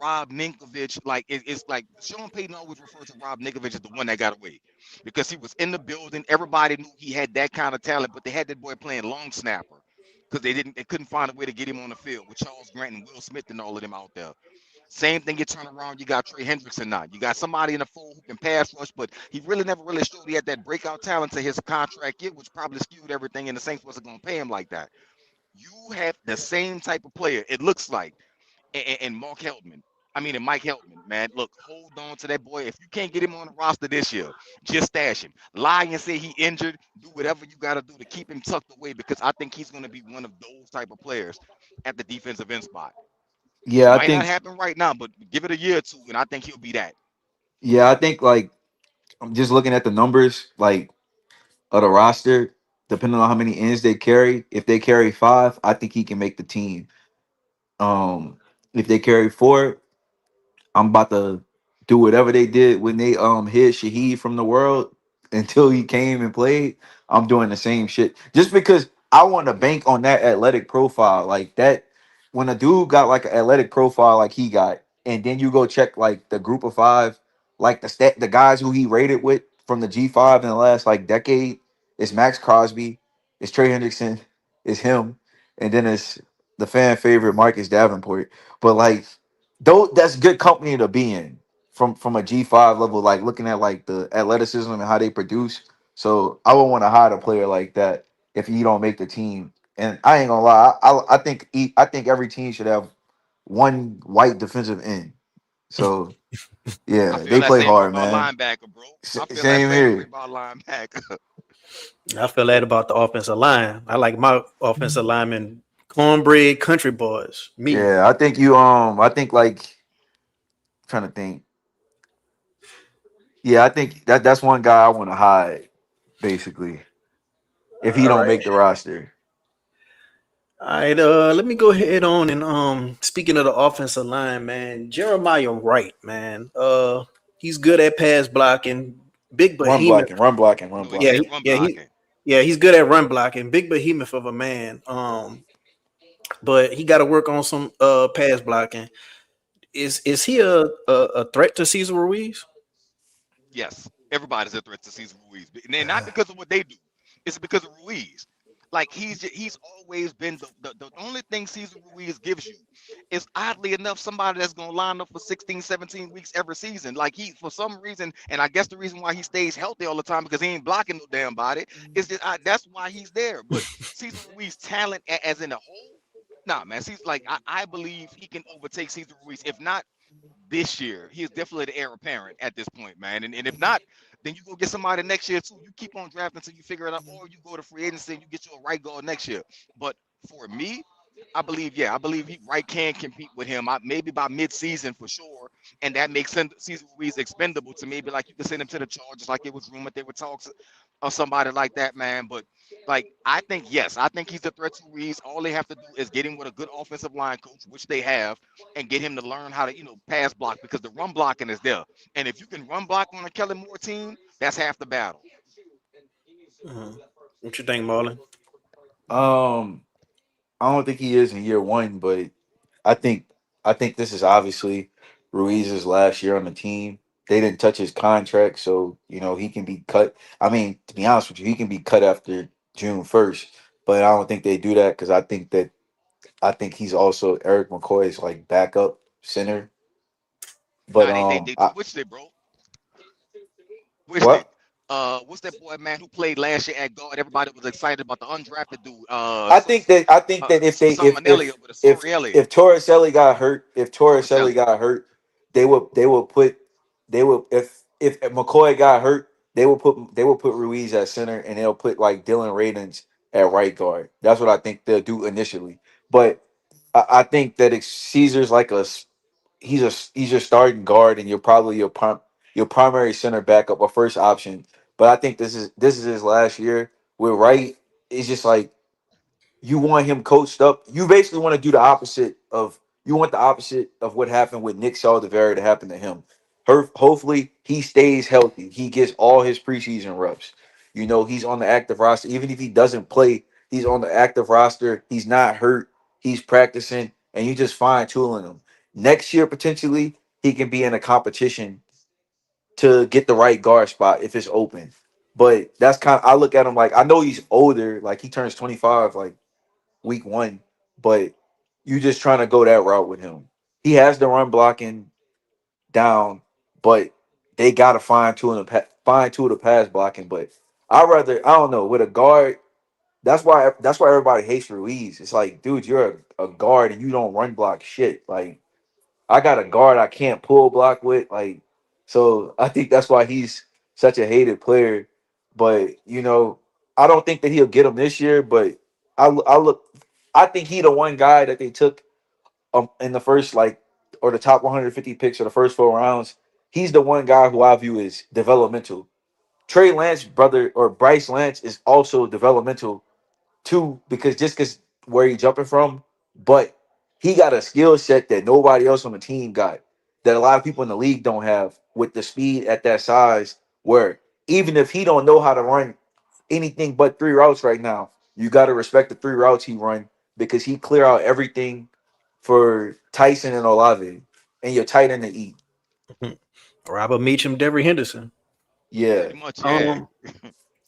Rob Ninkovich. Like it's like Sean Payton always referred to Rob Ninkovich as the one that got away because he was in the building. Everybody knew he had that kind of talent, but they had that boy playing long snapper because they couldn't find a way to get him on the field with Charles Grant and Will Smith and all of them out there. Same thing, you turn around, you got Trey Hendrickson now. You got somebody in the fold who can pass rush, but he really never really showed he had that breakout talent to his contract year, which probably skewed everything, and the Saints wasn't going to pay him like that. You have the same type of player, it looks like, and Mark Heltman. I mean, and Mike Heltman, man. Look, hold on to that boy. If you can't get him on the roster this year, just stash him. Lie and say he injured. Do whatever you got to do to keep him tucked away because I think he's going to be one of those type of players at the defensive end spot. It Yeah, I might not think happen right now, but give it a year or two, and I think he'll be that. like I'm just looking at the numbers like of the roster, depending on how many ends they carry. If they carry five, I think he can make the team. If they carry four, I'm about to do whatever they did when they hid Shaheed from the world until he came and played. I'm doing the same shit just because I want to bank on that athletic profile like that. When a dude got like an athletic profile like he got, and then you go check like the group of five, like the guys who he rated with from the G5 in the last like decade, it's Max Crosby, it's Trey Hendrickson, it's him, and then it's the fan favorite Marcus Davenport. But like though that's good company to be in from a G5 level, like looking at like the athleticism and how they produce. So I would want to hire a player like that if you don't make the team. And I ain't gonna lie, I think every team should have one white defensive end. So I yeah, feel they that play same way hard, about man. linebacker, bro. I feel that Same same way here. about linebacker. I feel that about the offensive line. I like my offensive linemen, cornbread country boys. Me. Yeah, I think you I think like trying to think. Yeah, I think that's one guy I want to hide basically if he All don't right. make the roster. All right, let me go ahead on and speaking of the offensive line, man, Jeremiah Wright, man. He's good at pass blocking, big Run behemoth. blocking, run blocking, run No, he Yeah, said blocking. run yeah, blocking. he's good at run blocking, big behemoth of a man. But he got to work on some pass blocking. Is he a threat to Cesar Ruiz? Yes, everybody's a threat to Cesar Ruiz, and not because of what they do. It's because of Ruiz. Like he's always been the only thing Cesar Ruiz gives you is oddly enough somebody that's gonna line up for 16, 17 weeks every season. Like he for some reason, and I guess the reason why he stays healthy all the time because he ain't blocking no damn body is that that's why he's there. But Cesar Ruiz talent as in a whole, nah man, he's like I believe he can overtake Cesar Ruiz. If not this year, he is definitely the heir apparent at this point, man. And if not, then you go get somebody next year too. You keep on drafting until you figure it out, or you go to free agency and you get you a right guard next year. But for me, I believe he right can compete with him. Maybe by mid-season for sure, and that makes Cesar Ruiz expendable to maybe like you can send him to the Chargers, like it was rumored they would talk or somebody like that, man. But like I think yes, I think he's a threat to Ruiz. All they have to do is get him with a good offensive line coach, which they have, and get him to learn how to pass block because the run blocking is there. And if you can run block on a Kellen Moore team, that's half the battle. Mhm. What you think, Marlon? Um, I don't think he is in year one, but I think I think this is obviously Ruiz's last year on the team. They didn't touch his contract, so he can be cut. I mean, to be honest with you, he can be cut after June 1st. But I don't think they do that because I think he's also Eric McCoy's like backup center. But Nah, they switched it, bro. Switched it. what? What's that boy man who played last year at guard? Everybody was excited about the undrafted dude. I think that if they Something Elliott with a if sorry Elliott. if Torricelli got hurt, if Torricelli Torricelli. got hurt, they would put they would if McCoy got hurt, they will put Ruiz at center and they'll put like Dylan Radins at right guard. That's what I think they'll do initially. But I think that Caesar's like he's your starting guard and you're probably your primary center backup or first option. But I think this is his last year with Wright. It's just like you want him coached up. You basically want to do the opposite of you want the opposite of what happened with Nick Saldiveri to happen to him. Hopefully he stays healthy. He gets all his preseason reps. He's on the active roster. Even if he doesn't play, he's on the active roster. He's not hurt. He's practicing, and you just fine tuning him. Next year, potentially, he can be in a competition to get the right guard spot if it's open. But that's I look at him like I know he's older, like he turns 25 like week one, but you just trying to go that route with him. He has the run blocking down, but they gotta fine tune the pass blocking. But I don't know with a guard. That's why everybody hates Ruiz. It's like, dude, you're a guard and you don't run block shit. Like I got a guard I can't pull block with. Like so, I think that's why he's such a hated player. But I don't think that he'll get him this year. But I look, I think he the one guy that they took in the first or the top 150 picks or the first 4 rounds. He's the one guy who I view as developmental. Trey Lance, brother, or Bryce Lance is also developmental too, because where he jumping from, but he got a skill set that nobody else on the team got, that a lot of people in the league don't have with the speed at that size. Where even if he don't know how to run anything but three routes right now, you got to respect the three routes he run because he clear out everything for Tyson and Olave, and you're tight end to eat. Robert Meacham, Devery Henderson. Yeah, Pretty much, yeah. Um,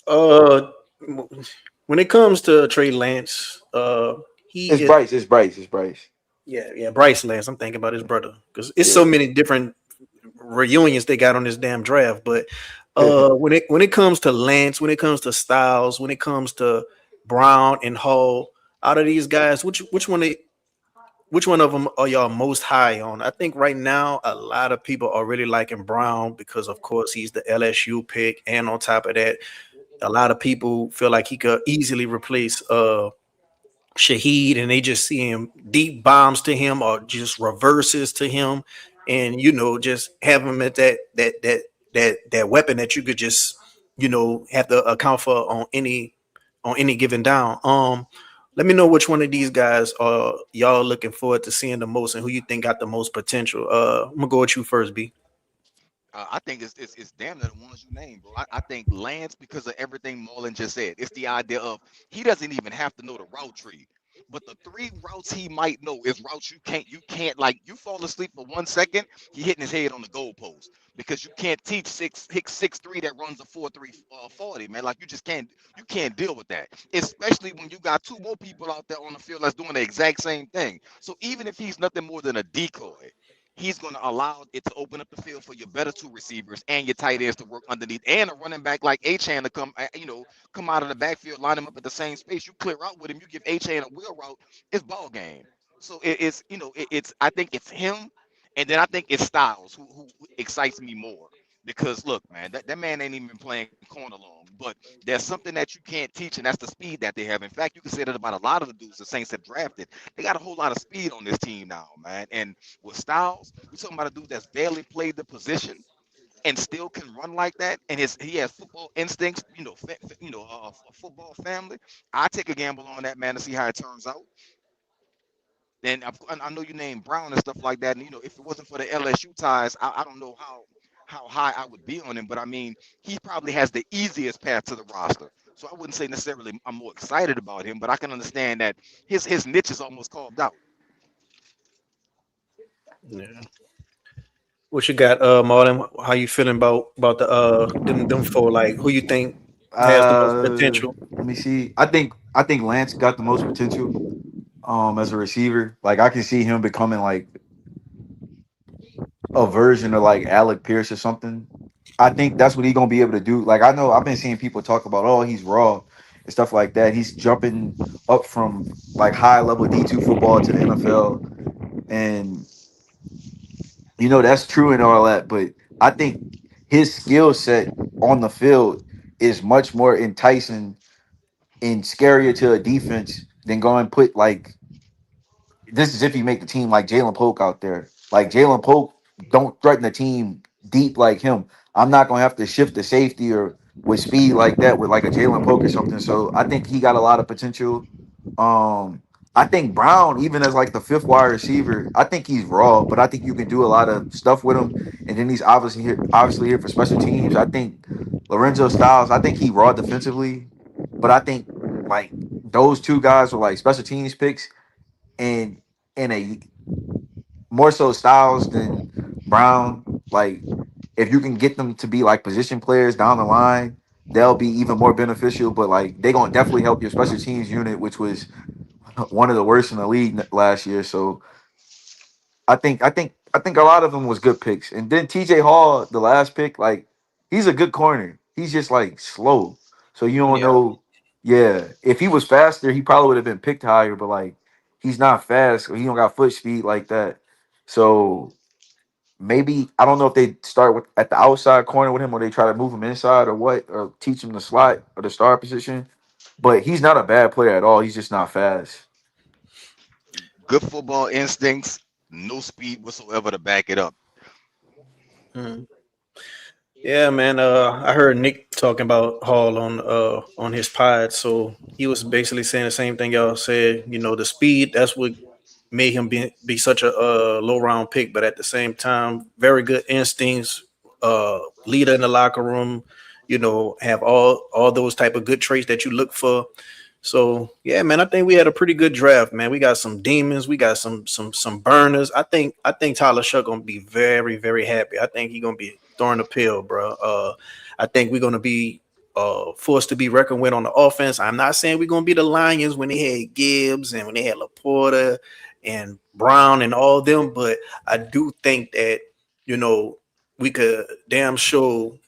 uh, when it comes to Trey Lance, he it's is Bryce. It's Bryce. It's Bryce. yeah, Bryce Lance. I'm thinking about his brother because it's so Yeah. many different reunions they got on this damn draft. But when it comes to Lance, when it comes to Styles, when it comes to Brown and Hall, out of these guys, which one of them are y'all most high on? I think right now a lot of people are really liking Brown because of course he's the LSU pick, and on top of that, a lot of people feel like he could easily replace Shaheed, and they just see him deep bombs to him or just reverses to him, and just have him at that weapon that you could just have to account for on any given down. Let me know which one of these guys are y'all looking forward to seeing the most, and who you think got the most potential. I'm gonna go with you first, B. I think it's damn near the ones you named, bro. I think Lance because of everything Marlon just said. It's the idea of he doesn't even have to know the route tree, But the three routes he might know is routes you can't like you fall asleep for 1 second, he hitting his head on the goalpost because you can't teach 6'3" that runs a 4.3 40, man. Like you can't deal with that. Especially when you got two more people out there on the field that's doing the exact same thing. So even if he's nothing more than a decoy, he's going to allow it to open up the field for your better two receivers and your tight ends to work underneath, and a running back like Achan to come out of the backfield, line him up at the same space. You clear out with him, you give Achan a wheel route, it's ball game. So it's I think it's him, and then I think it's Styles who excites me more. Because look, man, that man ain't even playing corner long, but there's something that you can't teach, and that's the speed that they have. In fact, you can say that about a lot of the dudes the Saints have drafted. They got a whole lot of speed on this team now, man. And with Styles, we're talking about a dude that's barely played the position and still can run like that, and he has football instincts, a football family. I take a gamble on that, man, to see how it turns out. And I know you named Brown and stuff like that, and if it wasn't for the LSU ties, I don't know how high I would be on him. But I mean, he probably has the easiest path to the roster. So I wouldn't say necessarily I'm more excited about him, but I can understand that his niche is almost carved out. Yeah. What you got, Martin? How you feeling about the them four? Like, who you think has the most potential? Let me see. I think Lance got the most potential as a receiver. Like I can see him becoming like a version of like Alec Pierce or something. I think that's what he's gonna be able to do. Like I know I've been seeing people talk about, oh, he's raw and stuff like that. He's jumping up from like high level D2 football to the NFL, and that's true and all that. But I think his skill set on the field is much more enticing and scarier to a defense than going and put like this is if you make the team like Jalen Polk out there. Like Jalen Polk don't threaten the team deep like him. I'm not gonna have to shift the safety or with speed like that with like a Jalen Polk or something. So I think he got a lot of potential. Um, I think Brown, even as like the fifth wide receiver, I think he's raw, but I think you can do a lot of stuff with him. And then he's obviously here for special teams. I think Lorenzo Styles, I think he raw defensively, but I think like those two guys were like special teams picks and a more so Styles than Brown. Like if you can get them to be like position players down the line, they'll be even more beneficial. But like they gonna definitely help your special teams unit, which was one of the worst in the league last year. So I think a lot of them was good picks. And then TJ Hall, the last pick, like he's a good corner. He's just like slow. So you don't Yeah. know. Yeah, if he was faster, he probably would have been picked higher. But like he's not fast, or he don't got foot speed like that. So maybe I don't know if they start with at the outside corner with him, or they try to move him inside, or what, or teach him the slot or the star position. But he's not a bad player at all. He's just not fast. Good football instincts, no speed whatsoever to back it up. Mhm. Yeah, man. I heard Nick talking about Hall on his pod, so he was basically saying the same thing y'all said. The speed that's what made him be such a low round pick, but at the same time, very good instincts, leader in the locker room. Have all those type of good traits that you look for. So yeah, man, I think we had a pretty good draft, man. We got some demons, we got some burners. I think Tyler Shuck gonna be very very happy. I think he gonna be throwing a pill, bro. I think we're gonna be forced to be reckoned with on the offense. I'm not saying we're gonna be the Lions when they had Gibbs and when they had Laporta and Brown and all them, but I do think that you know we could damn sure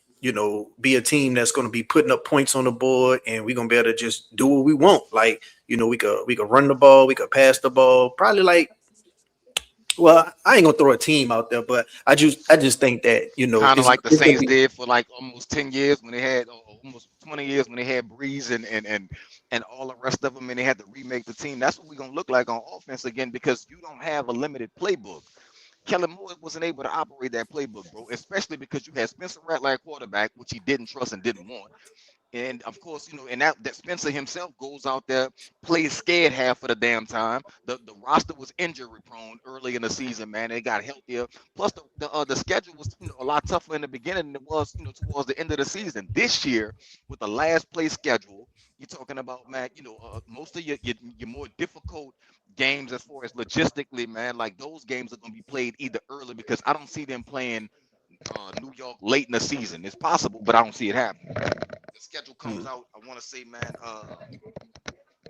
be a team that's going to be putting up points on the board, and we're going to be able to just do what we want. Like, we could run the ball, we could pass the ball. Probably like, well, I ain't gonna throw a team out there, but I just think that Kind of it's like the it's gonna Saints be. did for like almost 10 years when they had, or almost 20 years when they had Breeze and all the rest of them, and they had to remake the team. That's what we're gonna look like on offense again, because you don't have a limited playbook. Kellen Moore wasn't able to operate that playbook, bro, especially because you had Spencer Rattler at quarterback, which he didn't trust and didn't want. And of course, and that Spencer himself goes out there, plays scared half of the damn time. The roster was injury prone early in the season, man. It got healthier. Plus, the schedule was a lot tougher in the beginning than it was towards the end of the season. This year, with the last place schedule, You're talking about, man, most of your more difficult games as far as logistically, man, like those games are going to be played either early because I don't see them playing New York late in the season. It's possible, but I don't see it happening. The schedule comes Mm. out, I want to say, man,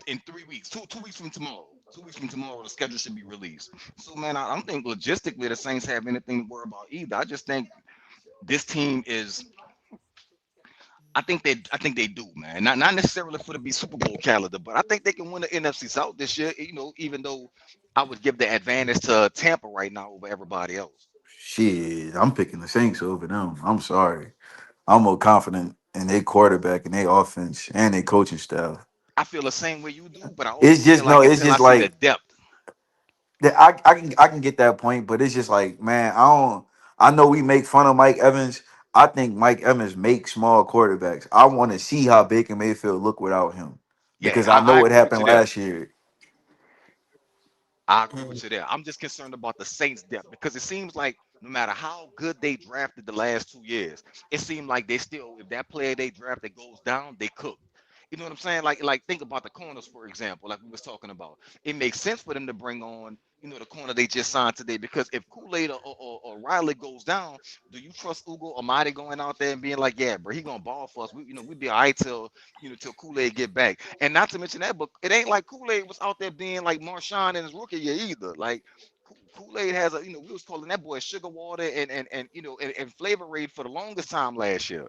in 3 weeks, two weeks from tomorrow. 2 weeks from tomorrow, the schedule should be released. So, man, I don't think logistically the Saints have anything to worry about either. I just think this team is. I think they do, man. Not necessarily for to be Super Bowl caliber, but I think they can win the NFC South this year. Even though I would give the advantage to Tampa right now over everybody else. Shit, I'm picking the Saints over them. I'm sorry. I'm more confident in their quarterback and their offense and their coaching staff. I feel the same way you do, but I also It's feel just no, like it's until I just see the like depth, that I can get that point, but it's just like, man, I know we make fun of Mike Evans. I think Mike Evans makes small quarterbacks. I want to see how Baker Mayfield look without him. yeah, Because I I know what agree with happened you there. last year. I agree Mm. with you there. I'm just concerned about the Saints depth because it seems like no matter how good they drafted the last 2 years, it seemed like they still, if that player they drafted goes down, they cook. You know what I'm saying? Like think about the corners, for example, like we was talking about. It makes sense for them to bring on, the corner they just signed today because if Kool-Aid or Riley goes down, do you trust Ugo Amadi going out there and being like, yeah, bro, he gonna ball for us. We'd be all right till Kool-Aid get back. And not to mention that, but it ain't like Kool-Aid was out there being like Marshawn in his rookie year either. Like Kool-Aid has we was calling that boy sugar water and Flavor Aid for the longest time last year.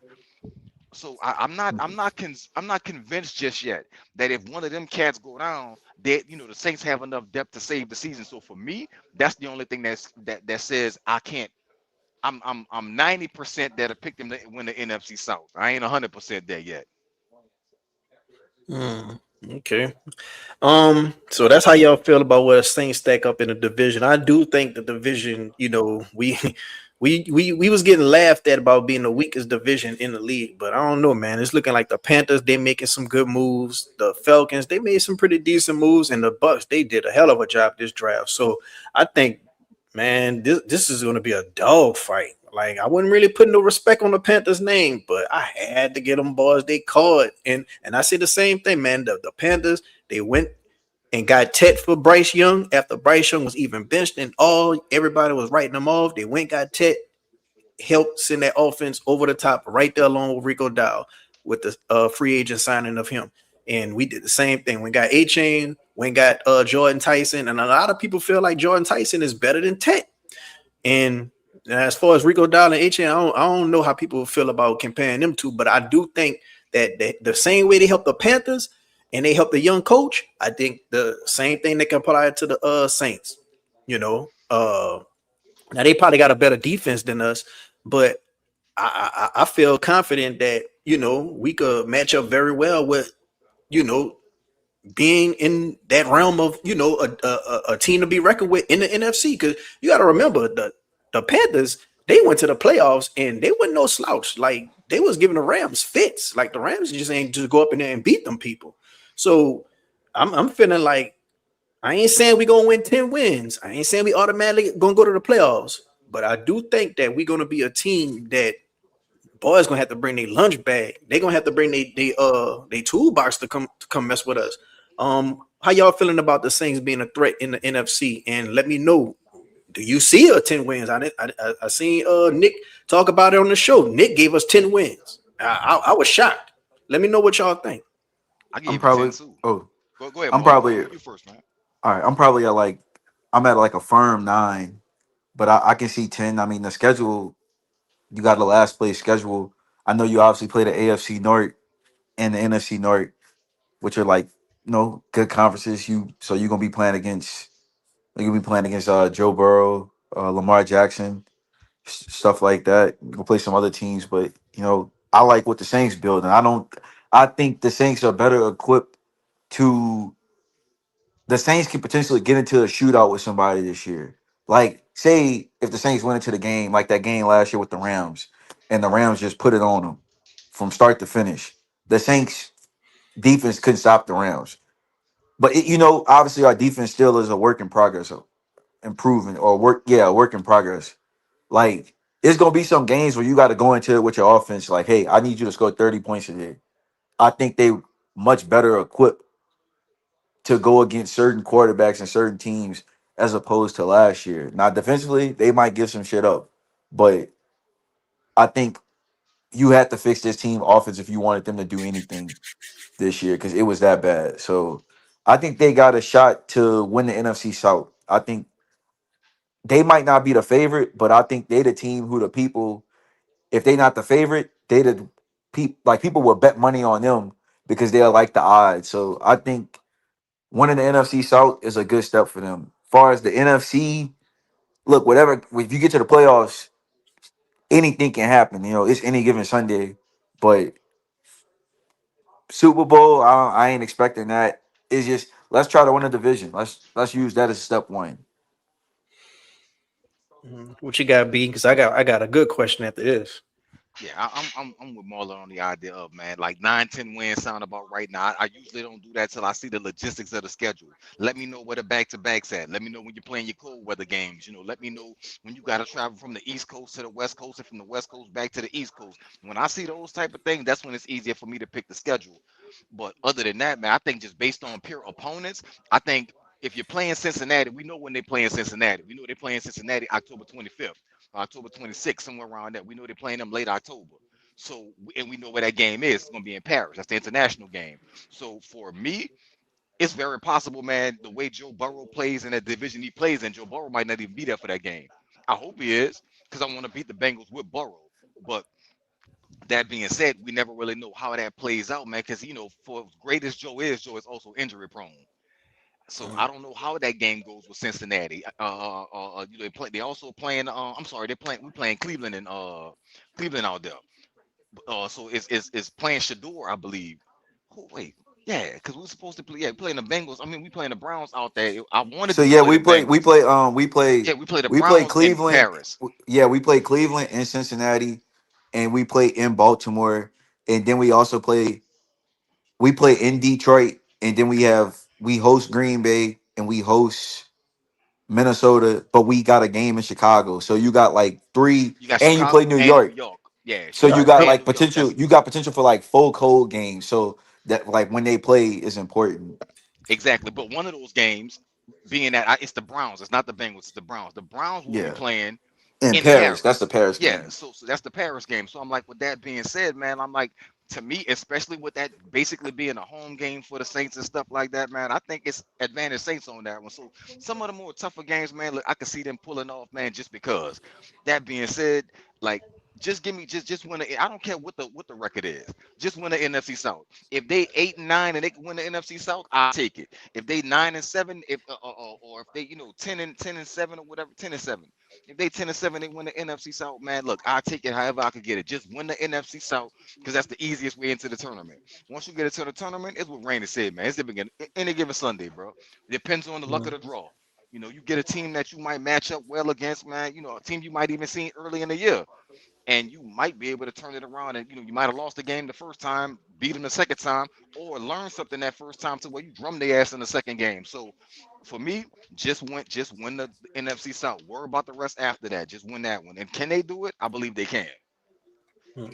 So I'm not convinced just yet that if one of them cats go down, that the Saints have enough depth to save the season. So for me, that's the only thing that says I can't. I'm 90% that I picked them to win the NFC South. I ain't 100% there yet. Mm. Okay. So that's how y'all feel about where the Saints stack up in the division. I do think the division, we we was getting laughed at about being the weakest division in the league, but I don't know, man. It's looking like the Panthers, they making some good moves. The Falcons, they made some pretty decent moves, and the Bucks, they did a hell of a job this draft. So I think, man, this is gonna be a dog fight. Like I wasn't really putting no respect on the Panthers name, but I had to get them boys they caught. And I say the same thing, man. The Panthers, they went and got Tet for Bryce Young after Bryce Young was even benched and all everybody was writing them off. They went got Tet, helped send that offense over the top right there along with Rico Dow with the free agent signing of him. And we did the same thing. We got A Chain, we got Jordan Tyson, and a lot of people feel like Jordan Tyson is better than Tet. And as far as Rico Dow and H, I don't know how people feel about comparing them two, but I do think that the same way they help the Panthers and they help the young coach, I think the same thing they can apply to the Saints. Now they probably got a better defense than us, but I feel confident that we could match up very well with you know being in that realm of a team to be reckoned with in the NFC. Because you got to remember the Panthers, they went to the playoffs and they wasn't no slouch. Like they was giving the Rams fits. Like the Rams just ain't just go up in there and beat them people. So I'm feeling like I ain't saying we gonna win 10 wins. I ain't saying we automatically gonna go to the playoffs. But I do think that we're gonna be a team that boys gonna have to bring their lunch bag. They gonna have to bring their toolbox to come mess with us. How y'all feeling about the Saints being a threat in the NFC? And let me know. Do you see a 10 wins? I seen Nick talk about it on the show. Nick gave us 10 wins. I was shocked. Let me know what y'all think. I I'm gave it 10 probably too. oh, Go ahead, I'm Mark. probably You first, man. all right. I'm at like a firm 9, but I can see 10. I mean, the schedule, you got the last place schedule. I know you obviously play the AFC North and the NFC North, which are like good conferences. You're gonna be playing against Joe Burrow, Lamar Jackson, stuff like that. You can play some other teams, but I like what the Saints build, and I think the Saints are better equipped to. The Saints can potentially get into a shootout with somebody this year. Like, say if the Saints went into the game like that game last year with the Rams, and the Rams just put it on them from start to finish. The Saints defense couldn't stop the Rams. But obviously our defense still is a work in progress, of improving or work in progress. Like it's gonna be some games where you got to go into it with your offense. Like, hey, I need you to score 30 points today. I think much better equipped to go against certain quarterbacks and certain teams as opposed to last year. Now, defensively, they might give some shit up, but I think you had to fix this team offense if you wanted them to do anything this year because it was that bad. So I think they got a shot to win the NFC South. I think they might not be the favorite, but I think they the team who the people, if they not the favorite, they the people will bet money on them because they're like the odds. So I think winning the NFC South is a good step for them. Far as the NFC, look, whatever if you get to the playoffs, anything can happen. You know, it's any given Sunday. But Super Bowl, I ain't expecting that. It's just let's try to win a division. Let's use that as step one. What you got, B? Because I got a good question after this. Yeah, I'm with Marlon on the idea of, man, like 9, 10 wins sound about right now. I usually don't do that till I see the logistics of the schedule. Let me know where the back to backs at. Let me know when you're playing your cold weather games. Let me know when you got to travel from the East Coast to the West Coast and from the West Coast back to the East Coast. When I see those type of things, that's when it's easier for me to pick the schedule. But other than that, man, I think just based on pure opponents, I think if you're playing Cincinnati, we know when they play in Cincinnati. We know they're playing Cincinnati October 25th. October 26th, somewhere around that. We know they're playing them late October. So, and we know where that game is. It's going to be in Paris. That's the international game. So, for me, it's very possible, man, the way Joe Burrow plays in that division he plays in, Joe Burrow might not even be there for that game. I hope he is because I want to beat the Bengals with Burrow. But that being said, we never really know how that plays out, man, because, for as great as Joe is also injury prone. So I don't know how that game goes with Cincinnati. They play. They also playing. I'm sorry, they're playing. We playing Cleveland and Cleveland out there. So it's playing Shador, I believe. Oh wait, yeah, because we're supposed to play. Yeah, playing the Bengals. I mean, we playing the Browns out there. I wanted So to yeah, play the we play we Bengals. play Yeah, we play the we play Browns in Cleveland. Paris. Yeah, we play Cleveland and Cincinnati, and we play in Baltimore, and then we play in Detroit, and then we host Green Bay and we host Minnesota, but we got a game in Chicago. So you got like three, You got and you play Chicago New and New York. York. Yeah, So you Chicago got and like New York. potential. You got potential for like full cold games. So that like when they play is important. Exactly. But one of those games, being that it's the Browns, it's not the Bengals, it's the Browns. The Browns will be Yeah, playing in in Paris, that's the Paris. Paris Yeah, game. so that's the Paris game. So I'm like, with that being said, man, I'm like, to me, especially with that basically being a home game for the Saints and stuff like that, man, I think it's advantage Saints on that one. So some of the more tougher games, man, look, I can see them pulling off, man, just because. That being said, like, just give me just win the. I don't care what the record is. Just win the NFC South. If they 8-9 and they can win the NFC South, I'll take it. If they 9-7, if or if they 10-7 or whatever, 10-7. If they 10-7, they win the NFC South, man. Look, I'll take it however I could get it. Just win the NFC South because that's the easiest way into the tournament. Once you get into the tournament, it's what Rainey said, man. It's the beginning. Any given Sunday, bro. It depends on the luck of the draw. You get a team that you might match up well against, man. A team you might even see early in the year, and you might be able to turn it around. And you might have lost the game the first time, beat them the second time, or learn something that first time to where you drum their ass in the second game. So for me, just win the NFC South. Worry about the rest after that. Just win that one. And can they do it? I believe they can. All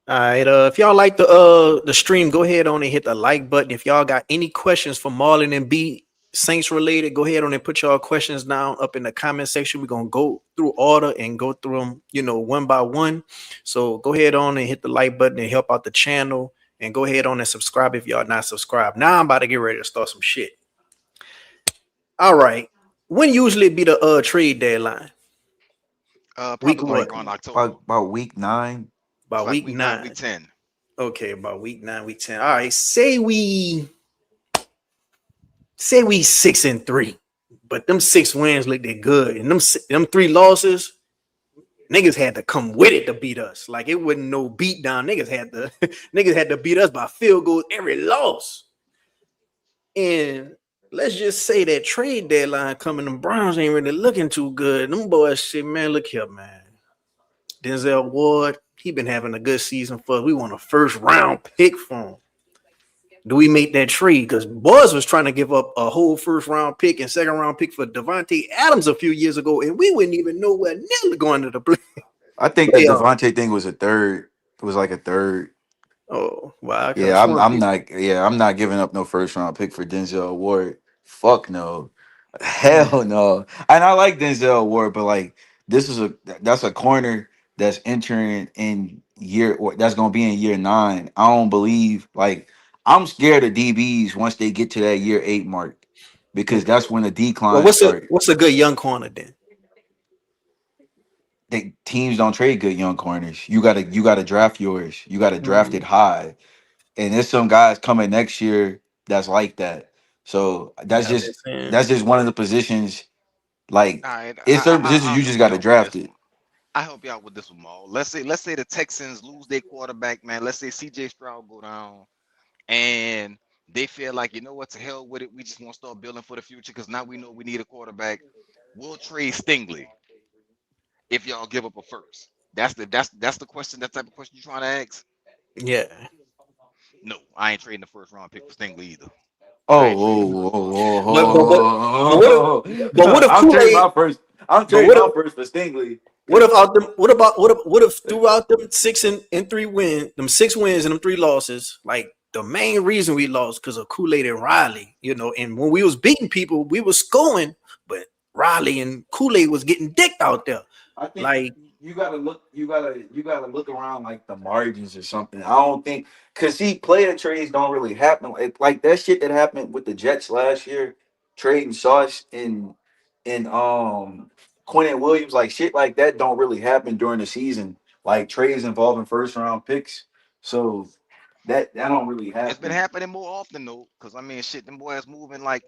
right. If y'all like the stream, go ahead on and hit the like button. If y'all got any questions for Marlon and B Saints related, go ahead on and put y'all questions down up in the comment section. We're gonna go through order and go through them, one by one. So go ahead on and hit the like button and help out the channel. And go ahead on and subscribe if y'all not subscribed. Now I'm about to get ready to start some shit. All right. When usually be the trade deadline? Week Probably like what? around October. About week 9. It's About like week week 9, week nine. 10. Okay, about week 9, week 10. All right. Say we 6-3, but them 6 wins looked good, and them 3 losses, niggas had to come with it to beat us. Like it wasn't no beat down. Niggas had to beat us by field goals every loss. And let's just say that trade deadline coming, the Browns ain't really looking too good. Them boys shit, man. Look here, man. Denzel Ward, he been having a good season for us. We want a first round pick for him. Do we make that trade? Because Boys was trying to give up a whole first round pick and second round pick for Devontae Adams a few years ago, and we wouldn't even know where nearly going to the I think the playoff. Devontae thing was a third. It was like a third. Oh, well, I could have Yeah, sworn they. I'm not giving up no first round pick for Denzel Ward. Fuck no. Mm, Hell no. And I like Denzel Ward, but like this is a that's a corner that's entering in year or that's gonna be in year 9. I don't believe like I'm scared of DBs once they get to that year 8 mark because okay. that's when the Well, decline starts. what's a good young corner then? They, teams don't trade good young corners. You gotta draft yours. You gotta draft Mm, it high. And there's some guys coming next year that's like that. So yeah, I've been saying. that's just one of the positions. Like All right, in certain positions, I'll you just help got you to out with draft this it. one. I help you out with this one, Maul. Let's say the Texans lose their quarterback, man. Let's say CJ Stroud go down, and they feel like, you know what, to hell with it. We just want to start building for the future because now we know we need a quarterback. We'll trade Stingley if y'all give up a first. That's the question. That type of question you trying to ask? Yeah, No, I ain't trading the first round pick for Stingley either. I ain't trading the Oh, first round pick. but what if but what if I'm Kool trading Aid? my first. I'm But trading my first for Stingley what because if out them? What if throughout them and 3 wins, them 6 wins and them 3 losses, like the main reason we lost because of Kool Aid and Riley, and when we was beating people, we was scoring, but Riley and Kool Aid was getting dicked out there. I think Like, you gotta look. You gotta look around like the margins or something. I don't think because see, player trades don't really happen like that shit that happened with the Jets last year, trading Sauce and Quentin Williams, like shit like that don't really happen during the season. Like trades involving first round picks, so that don't really It's been happen. happening more often though, because I mean, shit, them boys moving like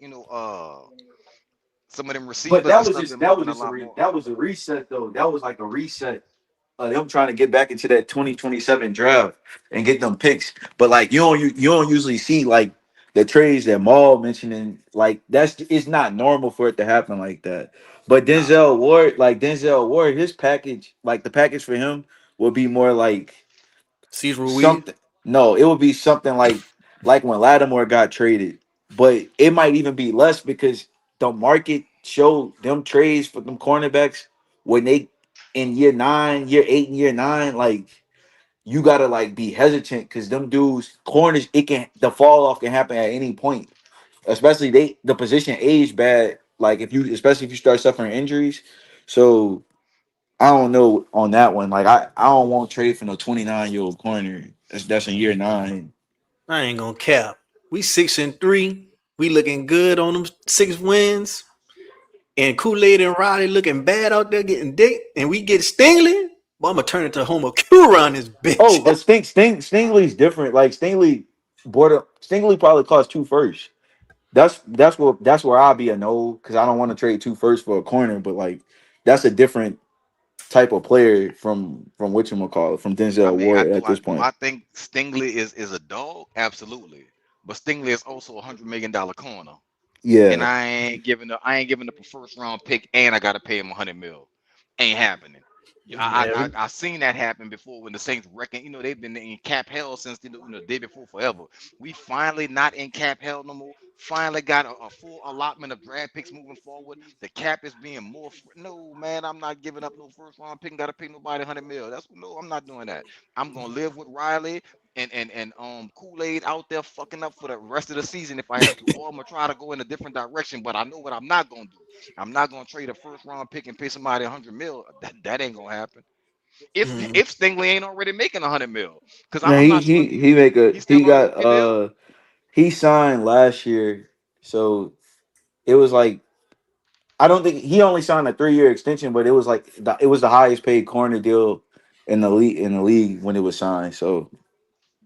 some of them But receivers and stuff been that moving was a just lot more. that was a reset though. That was like a reset them trying to get back into that 2027 draft and get them picks. But like you don't usually see like the trades that Maul mentioning like that's it's not normal for it to happen like that. But Nah, for sure. Denzel Ward, his package, like the package for him will be more like Cesar Ruiz. something. No, it would be something like when Lattimore got traded, but it might even be less because the market showed them trades for them cornerbacks when they in year 9, year 8, and year 9. Like you gotta like be hesitant because them dudes corners it can the fall off can happen at any point. Especially the position age bad. Like if you especially if you start suffering injuries, so I don't know on that one. Like I don't want to trade for no 29-year-old corner. That's in year 9. I ain't gonna cap. We 6-3. We looking good on them 6 wins. And Kool Aid and Riley looking bad out there getting dick. And we get Stingley. Well, I'm gonna turn it to Homo Q around this bitch. Oh, but Stingley's different. Like Stingley probably cost two first. That's where I'll be a no because I don't want to trade two first for a corner. But like that's a different type of player from what you call it from I Denzel mean, Ward at I this do point. I think Stingley is a dog? Absolutely. But Stingley is also $100 million corner. And Yeah. I ain't giving up a first round pick and I gotta pay him 100 mil. Ain't happening. Yeah, Yeah, I seen that happen before when the Saints reckon, they've been in cap hell since the day before forever. We finally not in cap hell no more. Finally got a full allotment of draft picks moving forward. The cap is being more. No, man, I'm not giving up no first round pick. Got to pay nobody 100 mil. No, I'm not doing that. I'm gonna live with Riley and Kool-Aid out there fucking up for the rest of the season if I have to. Or I'm gonna try to go in a different direction, but I know what I'm not gonna do. I'm not gonna trade a first round pick and pay somebody 100 mil. That ain't gonna happen. mm, If Stingley ain't already making 100 mil, because Man, I'm not sure if he make a he's he still on a got rookie deal. he signed last year, so it was like I don't think he only signed a 3-year extension, but it was like it was the highest paid corner deal in the league when it was signed. So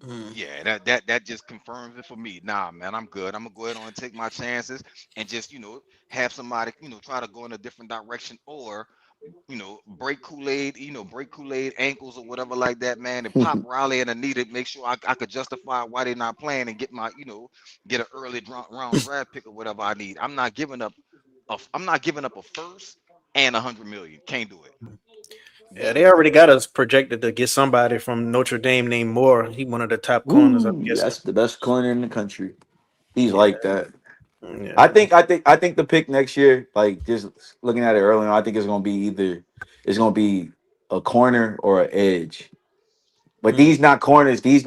mm. Yeah, that just confirms it for me. Nah, man, I'm good. I'm gonna go ahead on and take my chances and just have somebody try to go in a different direction or break Kool-Aid ankles or whatever like that, man, and pop Riley and Anita, make sure I could justify why they're not playing and get an early round draft pick or whatever I need. I'm not giving up a first and 100 million. Can't do it. Yeah, Won't they do it. already got us projected to get somebody from Notre Dame named Moore. He one of the top corners, I'm ooh, guessing. that's the best corner in the country. He's Yeah, like that. yeah. I think the pick next year, like just looking at it earlier, I think it's gonna be a corner or an edge. But Mm. these not corners. These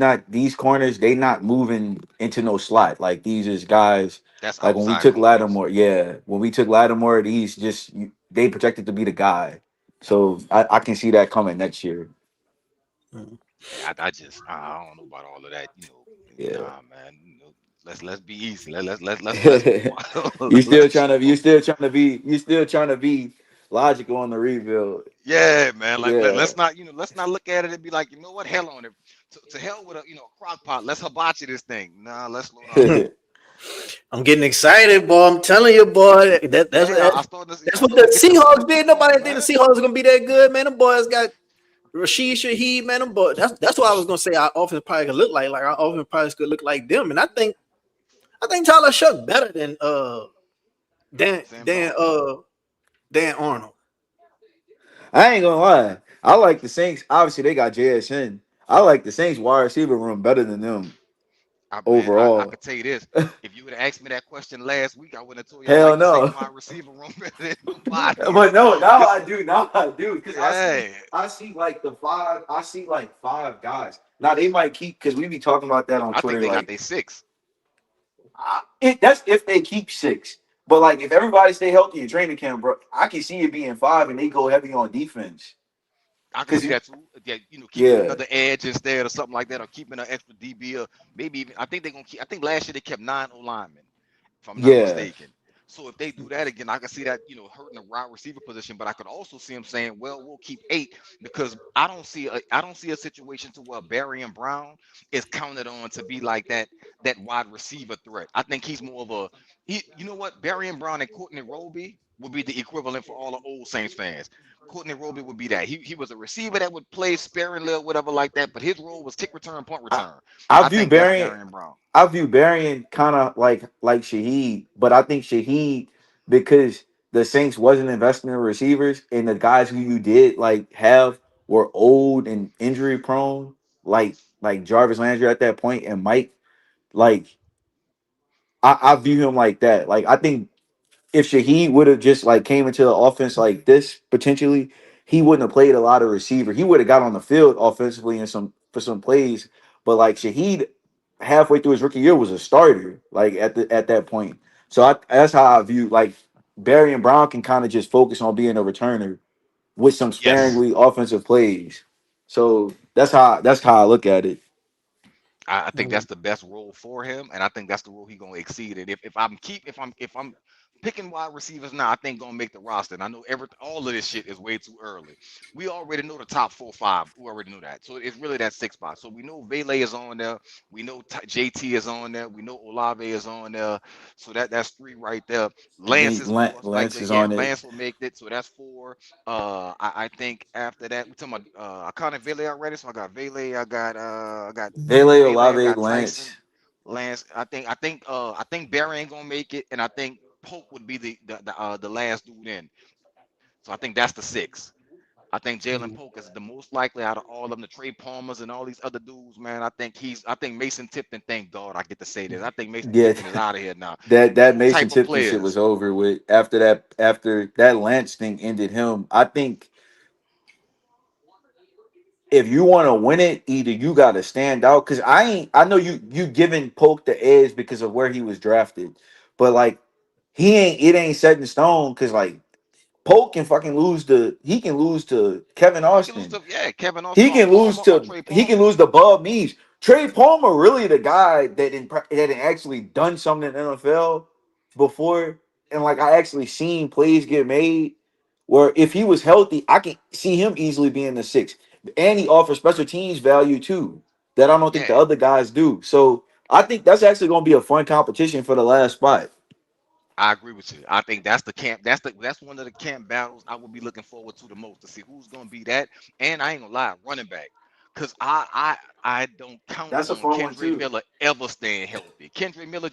corners. They not moving into no slot. Like these is guys. That's Like when we outside took corners. Lattimore, yeah. When we took Lattimore, these just they projected to be the guy. So I can see that coming next year. Mm. Yeah, I don't know about all of that. Yeah. Nah, man. Let's be easy. Let's move on. you still Let's trying to move on. you still trying to be logical on the rebuild. Yeah, man. Yeah. Let's not look at it and be like, you know what, hell on it. To hell with a crock pot. Let's hibachi this thing. Nah, let's slow down. I'm getting excited, boy. I'm telling you, boy. Yeah, That's I'm what starting to the get the summer Seahawks did. jitters Nobody on, didn't think man. the Seahawks was gonna be that good, man. Them boys got Rashid Shaheed, man. Them boys. That's what I was gonna say. Our offense probably could look like. Like our offense probably could look like them. And I think Tyler Shuck better than Dan Sam Dan Darnold. Dan Arnold. I ain't gonna lie. I like the Saints. Obviously, they got JSN. I like the Saints wide receiver room better than them I overall. could tell you this. If you would have asked me that question last week, I would have told you I Hell like the Saints no. wide receiver room better than nobody. But no, now I do. Now I do. Because Yeah, I see like the five, I see like five guys. Now they might keep because we be talking about that on I think Twitter. they got Like their six. that's if they keep six. But like if everybody stay healthy in training camp, bro, I can see it being five and they go heavy on defense. I can Cause see that too. Yeah, keeping yeah, another edge instead or something like that, or keeping an extra DB, or maybe even I think they're gonna keep. I think last year they kept 9 linemen, if I'm not yeah. mistaken. So if they do that again, I can see that hurting the wide receiver position. But I could also see them saying, "Well, we'll keep 8," because I don't see a situation to where Barry and Brown is counted on to be like that wide receiver threat. I think he's more of a you know what, Barry and Brown and Courtney Roby would be the equivalent for all the old Saints fans. Courtney Roby would be that. He was a receiver that would play sparingly or whatever like that, but his role was kick return, punt I, return. I I view think that's Barry. Barry and Brown. I view Barian kind of like Shaheed, but I think Shaheed because the Saints wasn't investing in receivers and the guys who you did like have were old and injury prone, like Jarvis Landry at that point and Mike. Like I view him like that. Like I think if Shaheed would have just like came into the offense like this potentially, he wouldn't have played a lot of receiver. He would have got on the field offensively in some for some plays. But like Shaheed, halfway through his rookie year, was a starter. Like at that point, so that's how I view like Barry and Brown can kind of just focus on being a returner with some Yes. sparingly offensive plays. So that's how I look at it. I think that's the best role for him, and I think that's the role he's gonna exceed it. If I'm picking wide receivers now, I think gonna make the roster. And I know all of this shit is way too early. We already know the top 4, 5. We already know that. So it's really that 6 spot. So we know Vele is on there. We know JT is on there. We know Olave is on there. So that's 3 right there. And Lance then is most Lance likely, is yeah. on it. Lance will make it. So that's 4. I think after that, we're talking about I counted Vele already. So I got Vele, I got Vele, Vele, I Olave, got Tyson, Lance. Lance. I think Barry ain't gonna make it, and I think Pope would be the last dude in. So I think that's the 6. I think Jalen Mm. Polk is the most likely out of all of them, the Trey Palmers and all these other dudes, man. I think Mason Tipton, thank God I get to say this. I think Mason Yeah, Tipton is out of here now. that Those Mason type of Tipton shit was players. over with after that Lance thing ended him. I think if you want to win it, either you got to stand out because I know you giving Polk the edge because of where he was drafted, but like it ain't set in stone because like Polk can fucking he can lose to Kevin He can lose Austin. to, yeah, Kevin Austin or Palmer or Trey He can Palmer. lose to Bob Means. Trey Palmer really the guy that actually done something in the NFL before, and like I actually seen plays get made where if he was healthy, I can see him easily being the 6. And he offers special teams value too that I don't think the Yeah, other guys do. So I think that's actually going to be a fun competition for the last spot. I agree with you. I think that's the camp. That's one of the camp battles I will be looking forward to the most to see who's gonna be that. And I ain't gonna lie, running back, because I don't count That's a on fun one Kendra too. Miller ever staying healthy. Kendra Miller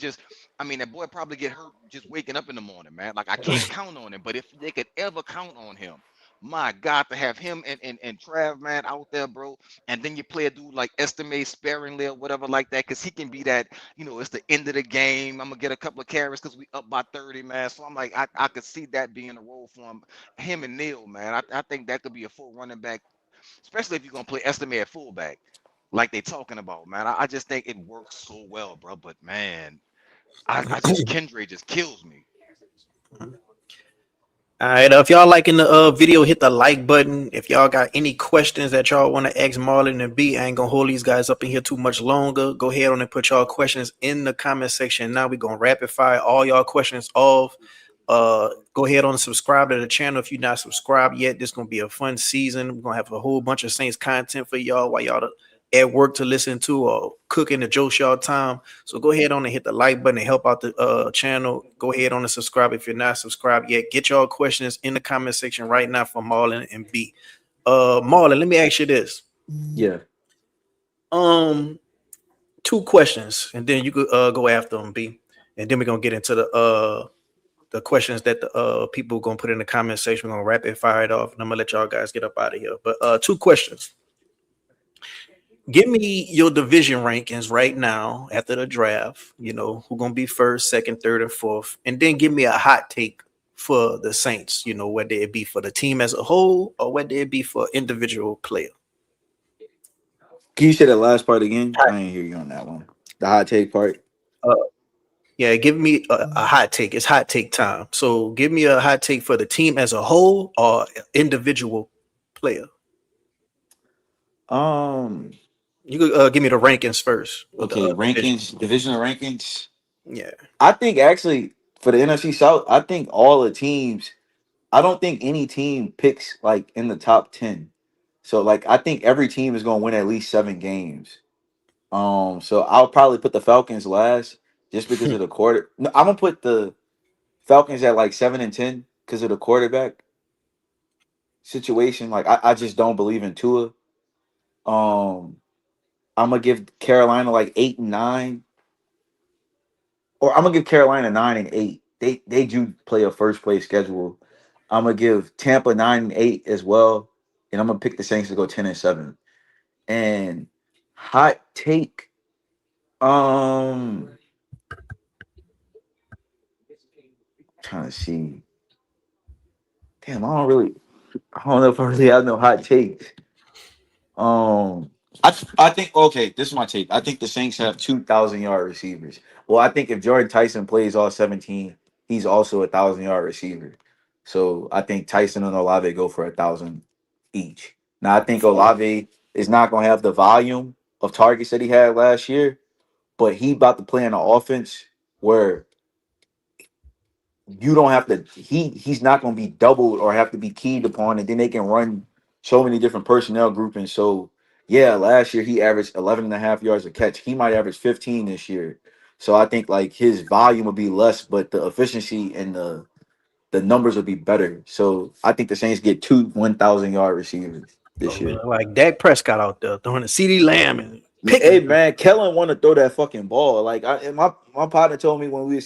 I mean, that boy probably get hurt just waking up in the morning, man. Like I can't count on him. But if they could ever count on him, my God, to have him and Trav man out there, bro, and then you play a dude like Estimate sparingly or whatever like that, because he can be that it's the end of the game. I'm gonna get a couple of carries because we up by 30, man. So I'm like, I could see that being a role for him and Neil, man. I think that could be a full running back, especially if you're gonna play Estimate at fullback. like they talking about, man. I just think it works so well, bro. But man, I just Kendra just kills me. All right, if y'all liking the video, hit the like button. If y'all got any questions that y'all want to ask Marlon and B, I ain't gonna hold these guys up in here too much longer. Go ahead on and put y'all questions in the comment section. Now we gonna rapid fire all y'all questions off. Go ahead on and subscribe to the channel if you're not subscribed yet. This gonna be a fun season. We're gonna have a whole bunch of Saints content for y'all while y'all at work to listen to or cooking to joke y'all time. So go ahead on and hit the like button and help out the channel. Go ahead on and subscribe if you're not subscribed yet. Get y'all questions in the comment section right now for Marlon and B. Marlon, let me ask you this. Yeah. Um, Two questions, and then you could go after them, B. And then we're gonna get into the questions that the people gonna put in the comment section. We're gonna rapid fire it off, and I'm gonna let y'all guys get up out of here. But two questions. Give me your division rankings right now after the draft. You know, who's gonna be first, second, third, and fourth, and then give me a hot take for the Saints. You know, whether it be for the team as a whole or whether it be for individual player. Can you say that last part again? I didn't hear you on that one. The hot take part. Uh, yeah, give me a hot take. It's hot take time. So give me a hot take for the team as a whole or individual player. Um. You could give me the rankings first with the Okay. division. Rankings. Divisional rankings. Yeah. I think actually for the NFC South, I think all the teams. I don't think any team picks like in the top 10. So like I think every team is going to win at least 7 games. So I'll probably put the Falcons last just because of the quarter. No, I'm gonna put the Falcons at like 7-10 because of the quarterback situation. Like I just don't believe in Tua. Um, I'm gonna give Carolina like 8-9, or I'm gonna give Carolina 9-8. They do play a first place schedule. I'm gonna give Tampa 9-8 as well, and I'm gonna pick the Saints to go 10-7. And hot take, trying to see. Damn, I don't know if I really have no hot takes. Um, I think okay, this is my take. I think the Saints have 2,000 yard receivers. Well, I think if Jordan Tyson plays all 17, he's also 1,000 yard receiver. So I think Tyson and Olave go for 1,000 each. Now I think Olave is not going to have the volume of targets that he had last year, but he about to play in an offense where you don't have to he's not going to be doubled or have to be keyed upon, and then they can run so many different personnel groupings. So yeah, last year he averaged 11 and a half yards a catch. He might average 15 this year. So I think like his volume will be less, but the efficiency and the numbers will be better. So I think the Saints get two 1,000 yard receivers this year. Like Dak Prescott out there throwing a CD Lamb and picking Hey people. man, Kellen want to throw that fucking ball. Like and my partner told me when we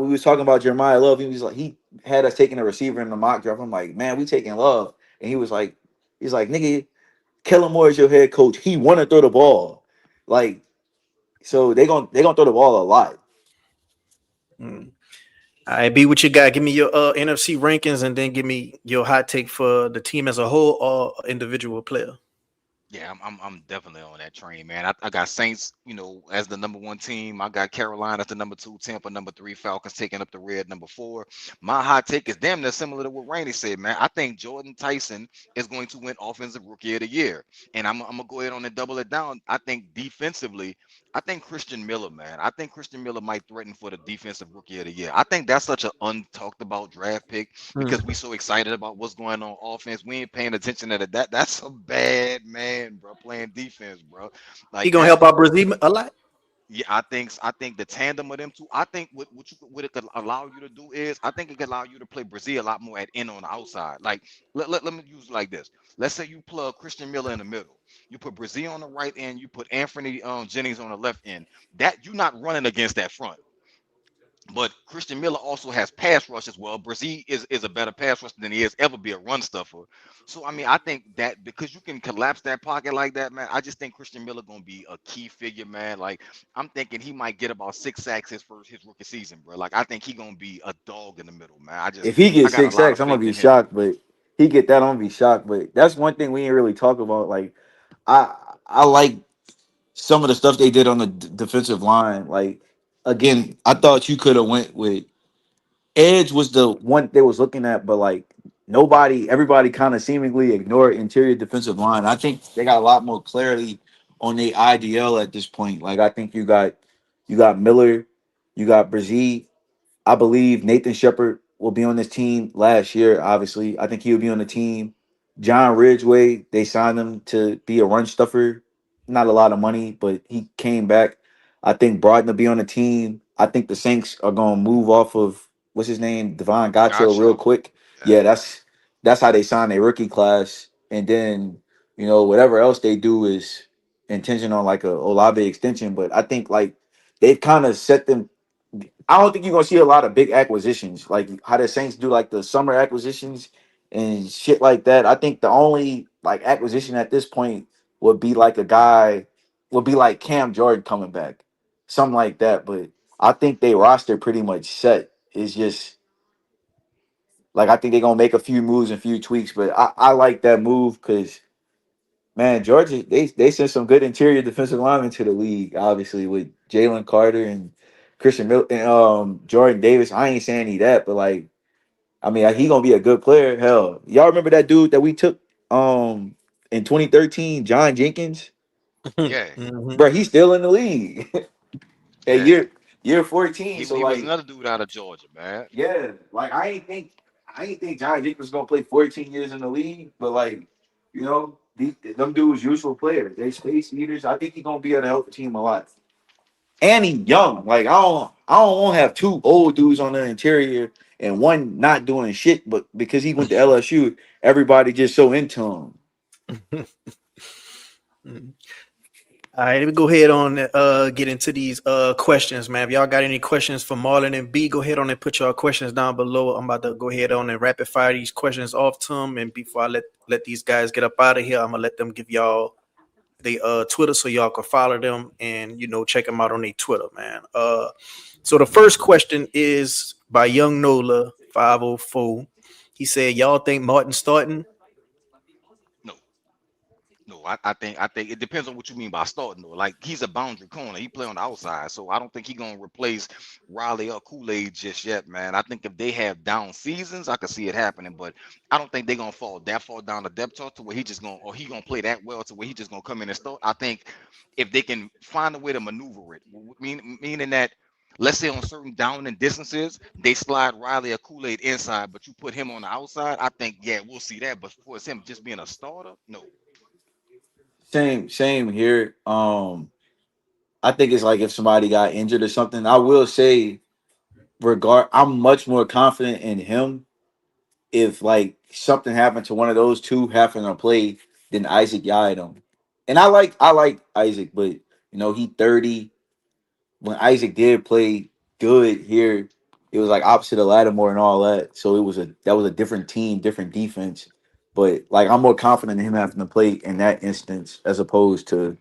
was talking about Jeremiah Love, he was like he had us taking a receiver in the mock draft. I'm like, man, we taking Love, and he's like, nigga, Kellen Moore is your head coach. He want to throw the ball, like so they gonna throw the ball a lot. Mm. All right, B, what you got? Give me your NFC rankings and then give me your hot take for the team as a whole or individual player. Yeah, I'm definitely on that train, man. I got Saints, as the number one team. I got Carolina as the number two, Tampa number three, Falcons taking up the red number four. My hot take is damn near similar to what Rainey said, man. I think Jordan Tyson is going to win Offensive Rookie of the Year, and I'm gonna go ahead on and double it down. I think defensively, I think Christian Miller, man. I think Christian Miller might threaten for the Defensive Rookie of the Year. I think that's such an untalked about draft pick Mm. because we so excited about what's going on offense. We ain't paying attention to that. That's a bad man, bro, playing defense, bro. He Like gonna that. help out Brazil a lot. Yeah, I think the tandem of them two. I think what it could allow you to do is I think it could allow you to play Brazil a lot more at in on the outside. Like let me use it like this. Let's say you plug Christian Miller in the middle. You put Brazil on the right end. You put Anthony Jennings on the left end. That you're not running against that front. But Christian Miller also has pass rush as well. Brazil is a better pass rusher than he has ever be a run stuffer. So I mean, I think that because you can collapse that pocket like that, man, I just think Christian Miller gonna be a key figure, man. Like I'm thinking he might get about 6 sacks his rookie season, bro. Like I think he gonna be a dog in the middle, man. If he I gets got a six lot of sacks, I'm gonna faith be in him. shocked. But I'm gonna be shocked. But that's one thing we ain't really talk about. Like I I like some of the stuff they did on the defensive line, like again, I thought you could have went with Edge was the one they was looking at, but like everybody kind of seemingly ignored interior defensive line. I think they got a lot more clarity on the IDL at this point. Like I think you got Miller, you got Brzee, I believe Nathan Shepard will be on this team last year. Obviously, I think he'll be on the team. John Ridgeway, they signed him to be a run stuffer. Not a lot of money, but he came back. I think Broughton will be on the team. I think the Saints are going to move off of what's his name, Devon Gotcho, real Gotcha. quick. Yeah. Yeah, that's how they sign their rookie class, and then whatever else they do is intention on like a Olave extension. But I think like they've kind of set them. I don't think you're gonna see a lot of big acquisitions, like how the Saints do, like the summer acquisitions and shit like that. I think the only like acquisition at this point would be like a guy, would be like Cam Jordan coming back, something like that. But I think they roster pretty much set. It's just like I think they're gonna make a few moves and a few tweaks, but I like that move because man, Georgia, they sent some good interior defensive linemen to the league, obviously with Jalen Carter and Christian Milton, Jordan Davis. I ain't saying he that, but like, I mean, he gonna be a good player. Hell, y'all remember that dude that we took in 2013, John Jenkins? Yeah. Mhm. Bro, he's still in the league at Yeah. year 14. So He was like, another dude out of Georgia, man. yeah, like I ain't think John Jenkins was gonna play 14 years in the league, but like, them dudes useful players. They space eaters. I think he's gonna be able to help the team a lot. And he young. Like I don't want to have two old dudes on the interior and one not doing shit, but because he went to LSU, everybody just so into him. All right, let me go ahead on get into these questions, man. If y'all got any questions for Marlon and B, go ahead on and put your questions down below. I'm about to go ahead on and rapid fire these questions off to them. And before I let these guys get up out of here, I'm gonna let them give y'all the Twitter so y'all can follow them and check them out on their Twitter, man. So the first question is by Young Nola 504. He said, "Y'all think Martin starting?" No. No, I think it depends on what you mean by starting though. Like he's a boundary corner. He play on the outside. So I don't think he gonna replace Riley or Kool-Aid just yet, man. I think if they have down seasons, I could see it happening, but I don't think they're gonna fall that far down the depth chart to where he gonna play that well to where he just gonna come in and start. I think if they can find a way to maneuver it, meaning that let's say on certain down and distances, they slide Riley or Kool-Aid inside, but you put him on the outside, I think yeah, we'll see that. But for him just being a starter, no. Same here. I think it's like if somebody got injured or something. I will say, I'm much more confident in him if like something happened to one of those two having to play than Isaac Yiadom. And I like Isaac, but he 30. When Isaac did play good here, it was like opposite of Lattimore and all that. So that was a different team, different defense. But like I'm more confident in him having to play in that instance as opposed to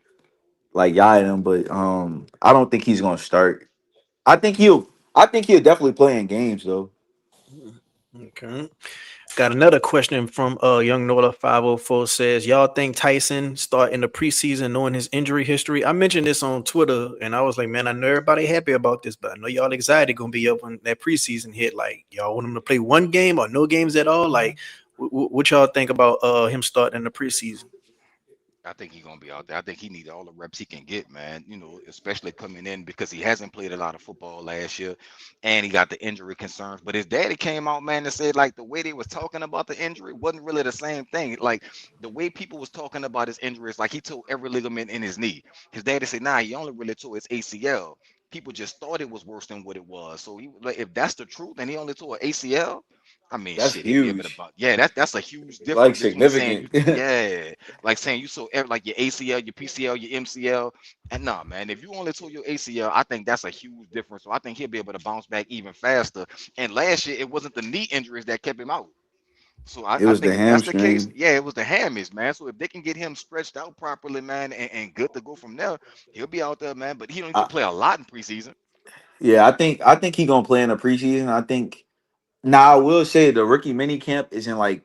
like Yiadom. But I don't think he's gonna start. I think he'll definitely play in games though. Okay. Got another question from Young Nola 504 says, "Y'all think Tyson start in the preseason knowing his injury history?" I mentioned this on Twitter and I was like, man, I know everybody happy about this, but I know y'all excited gonna be up when that preseason hit. Like, y'all want him to play one game or no games at all? Like, what y'all think about him starting in the preseason? I think he's gonna be out there. I think he needs all the reps he can get, man. Especially coming in because he hasn't played a lot of football last year, and he got the injury concerns. But his daddy came out, man, and said like the way they was talking about the injury wasn't really the same thing. Like the way people was talking about his injury is like he tore every ligament in his knee. His daddy said, "Nah, he only really tore his ACL." People just thought it was worse than what it was. So like, if that's the truth, and he only tore an ACL, I mean, That's shit, he'd be able to. huge. Yeah, that's a huge Like difference between saying you, significant. yeah, like saying you saw like your ACL, your PCL, your MCL, and nah, man, if you only tore your ACL, I think that's a huge difference. So I think he'll be able to bounce back even faster. And last year, it wasn't the knee injuries that kept him out. So I, It I was the think if that's the case, hamstring. yeah, it was the hammies, man. So if they can get him stretched out properly, man, and good to go from there, he'll be out there, man. But he don't need to play a lot in preseason. Yeah, I think he gonna play in the preseason. I think now I will say the rookie mini camp is in like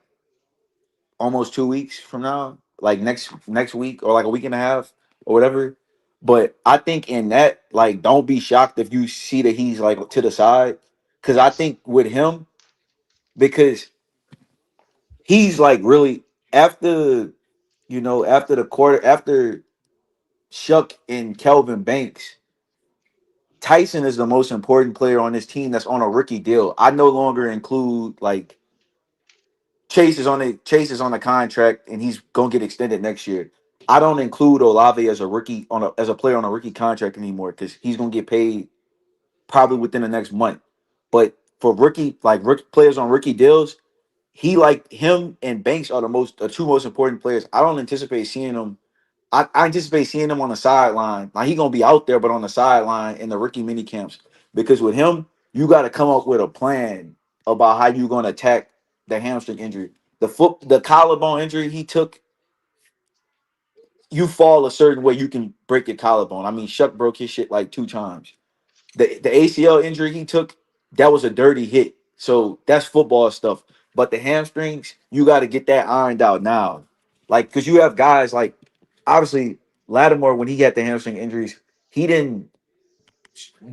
almost 2 weeks from now, like next week or like a week and a half or whatever. But I think in that, like, don't be shocked if you see that he's like to the side. Cause I Yes. think with him, because he's like really after, after the quarter, after Shuck and Kelvin Banks, Tyson is the most important player on this team that's on a rookie deal. I no longer include like Chase is on a contract and he's gonna get extended next year. I don't include Olave as a rookie as a player on a rookie contract anymore because he's gonna get paid probably within the next month. But for rookie players on rookie deals, he like him and Banks are the two most important players. I don't anticipate seeing them. I anticipate seeing him on the sideline. Like he gonna be out there, but on the sideline in the rookie mini camps. Because with him, you got to come up with a plan about how you're gonna attack the hamstring injury. The collarbone injury he took, you fall a certain way, you can break your collarbone. I mean, Shuck broke his shit like 2 times. The ACL injury he took, that was a dirty hit. So that's football stuff. But the hamstrings, you got to get that ironed out now. Like, because you have guys like, obviously, Lattimore, when he had the hamstring injuries, he didn't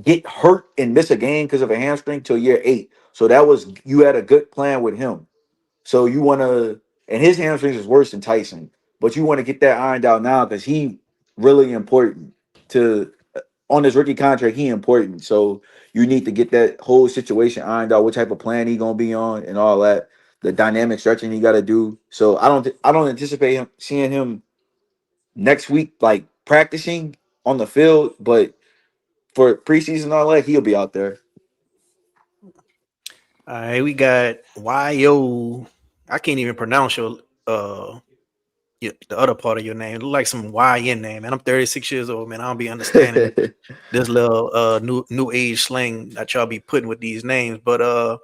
get hurt and miss a game because of a hamstring till year 8. So that was, you had a good plan with him. So you want to, and his hamstrings is worse than Tyson, but you want to get that ironed out now because he really important to on his rookie contract. He important, so you need to get that whole situation ironed out. What type of plan he gonna be on and all that. The dynamic stretching he got to do. So I don't anticipate him seeing him next week like practicing on the field, but for preseason and all that, he'll be out there. All right, we got Yo. I can't even pronounce uh the other part of your name. It look like some YN name, man. I'm 36 years old, man. I don't be understanding this little new age slang that y'all be putting with these names. But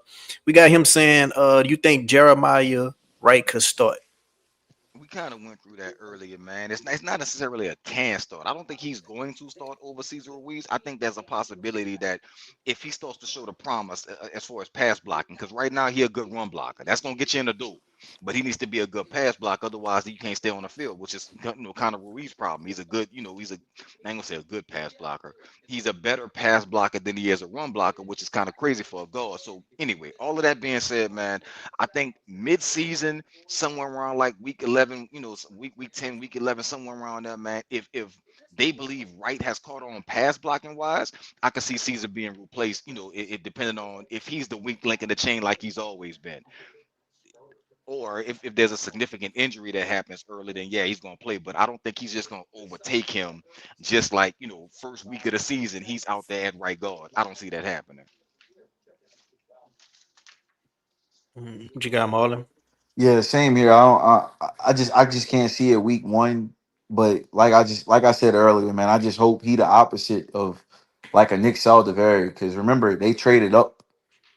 we got him saying, do you think Jeremiah Wright could start? We kind of went through that earlier, man. It's not necessarily a can start. I don't think he's going to start over Cesar Ruiz. I think there's a possibility that if he starts to show the promise as far as pass blocking, because right now he a good run blocker. That's gonna get you in the door. But he needs to be a good pass blocker. Otherwise, you can't stay on the field, which is kind of Ruiz's problem. He's a good, he's a I ain't gonna say a good pass blocker. He's a better pass blocker than he is a run blocker, which is kind of crazy for a guard. So anyway, all of that being said, man, I think mid-season somewhere around like week 11, week 10, week 11, somewhere around there, man. If they believe Wright has caught on pass blocking wise, I could see Caesar being replaced. It depending on if he's the weak link in the chain like he's always been, or if there's a significant injury that happens early, then yeah, he's gonna play. But I don't think he's just gonna overtake him, just like first week of the season, he's out there at right guard. I don't see that happening. What you got, Marlon? Yeah, same here. I don't. I just can't see it week 1. But like I said earlier, man, I just hope he the opposite of like a Nick Saldiveri. Because remember, they traded up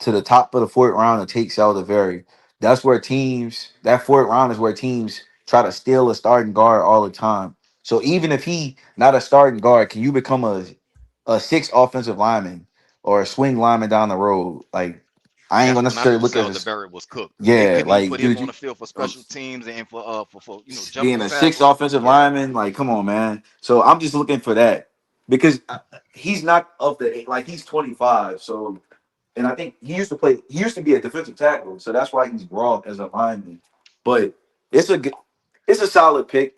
to the top of the fourth round to take Saldiveri. That's where teams. That fourth round is where teams try to steal a starting guard all the time. So even if he not a starting guard, can you become a six offensive lineman or a swing lineman down the road? Like I ain't That's gonna when I necessarily knew look at his. Saldivari was cooked. When they Yeah, couldn't even like put him dude, on the field for uh, special teams and for being jumping a six tackles. offensive Yeah, lineman, like, come on, man. So I'm just looking for that because he's not of the like he's 25. So, and I think he used to be a defensive tackle, so that's why he's raw as a lineman. But it's a good, it's a solid pick.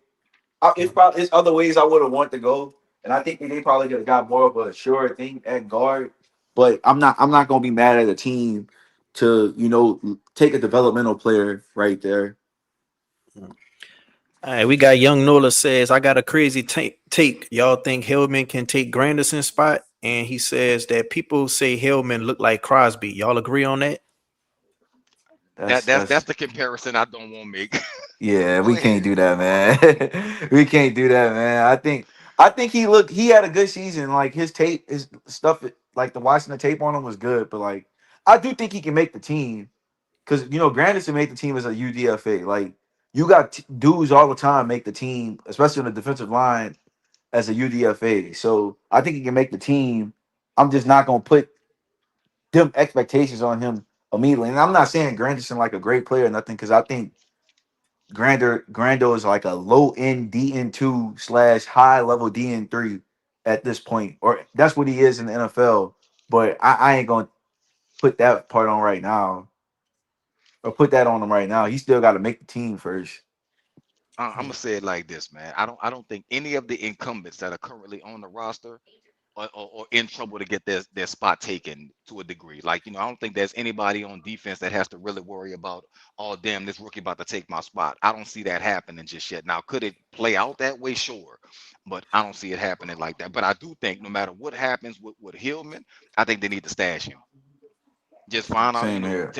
It's other ways I would have wanted to go, and I think they probably could have got more of a sure thing at guard. But I'm not gonna be mad at a team to take a developmental player right there. All right, we got Young Nola says, I got a crazy take. Y'all think Hillman can take Granderson's spot? And he says that people say Hillman look like Crosby. Y'all agree on that? that's That's the comparison I don't want to make. Yeah, Go we ahead. can't do that, man. We can't do that, man. I think he had a good season. Like his tape, his stuff, like the watching the tape on him was good. But like, I do think he can make the team because Granderson made the team as a UDFA. Like you got dudes all the time make the team, especially on the defensive line as a UDFA. So I think he can make the team. I'm just not gonna put them expectations on him immediately. And I'm not saying Granderson like a great player or nothing because I think Grando is like a low end DN2 / high level DN3. at this point, or that's what he is in the NFL. But I ain't gonna put that part on right now, or put that on him right now. He still got to make the team first. I'm gonna say it like this, man. I don't think any of the incumbents that are currently on the roster or in trouble to get their spot taken to a degree. Like, I don't think there's anybody on defense that has to really worry about, oh damn, this rookie about to take my spot. I don't see that happening just yet. Now, could it play out that way? Sure. But I don't see it happening like that. But I do think no matter what happens with Hillman, I think they need to stash him. Just find out, Same here.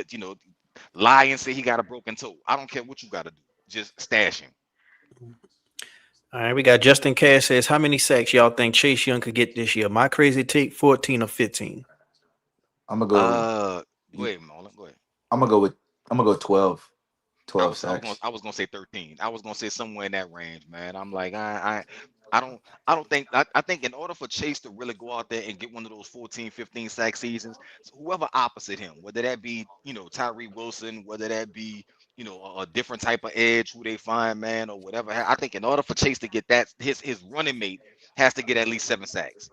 lie and say he got a broken toe. I don't care what you got to do. Just stash him. All right, we got Justin Cass says, how many sacks y'all think Chase Young could get this year? My crazy take, 14 or 15. I'm gonna go. Uh, Go ahead, Marlon. Go ahead. I'm gonna go with. I'm gonna go 12. I 12 was I was gonna sacks. I was gonna say 13. I was gonna say somewhere in that range, man. I'm like I don't think I think in order for Chase to really go out there and get one of those 14, 15 sack seasons, so whoever opposite him, whether that be, Tyree Wilson, whether that be, a different type of edge who they find, man, or whatever. I think in order for Chase to get that, his running mate has to get at least 7 sacks.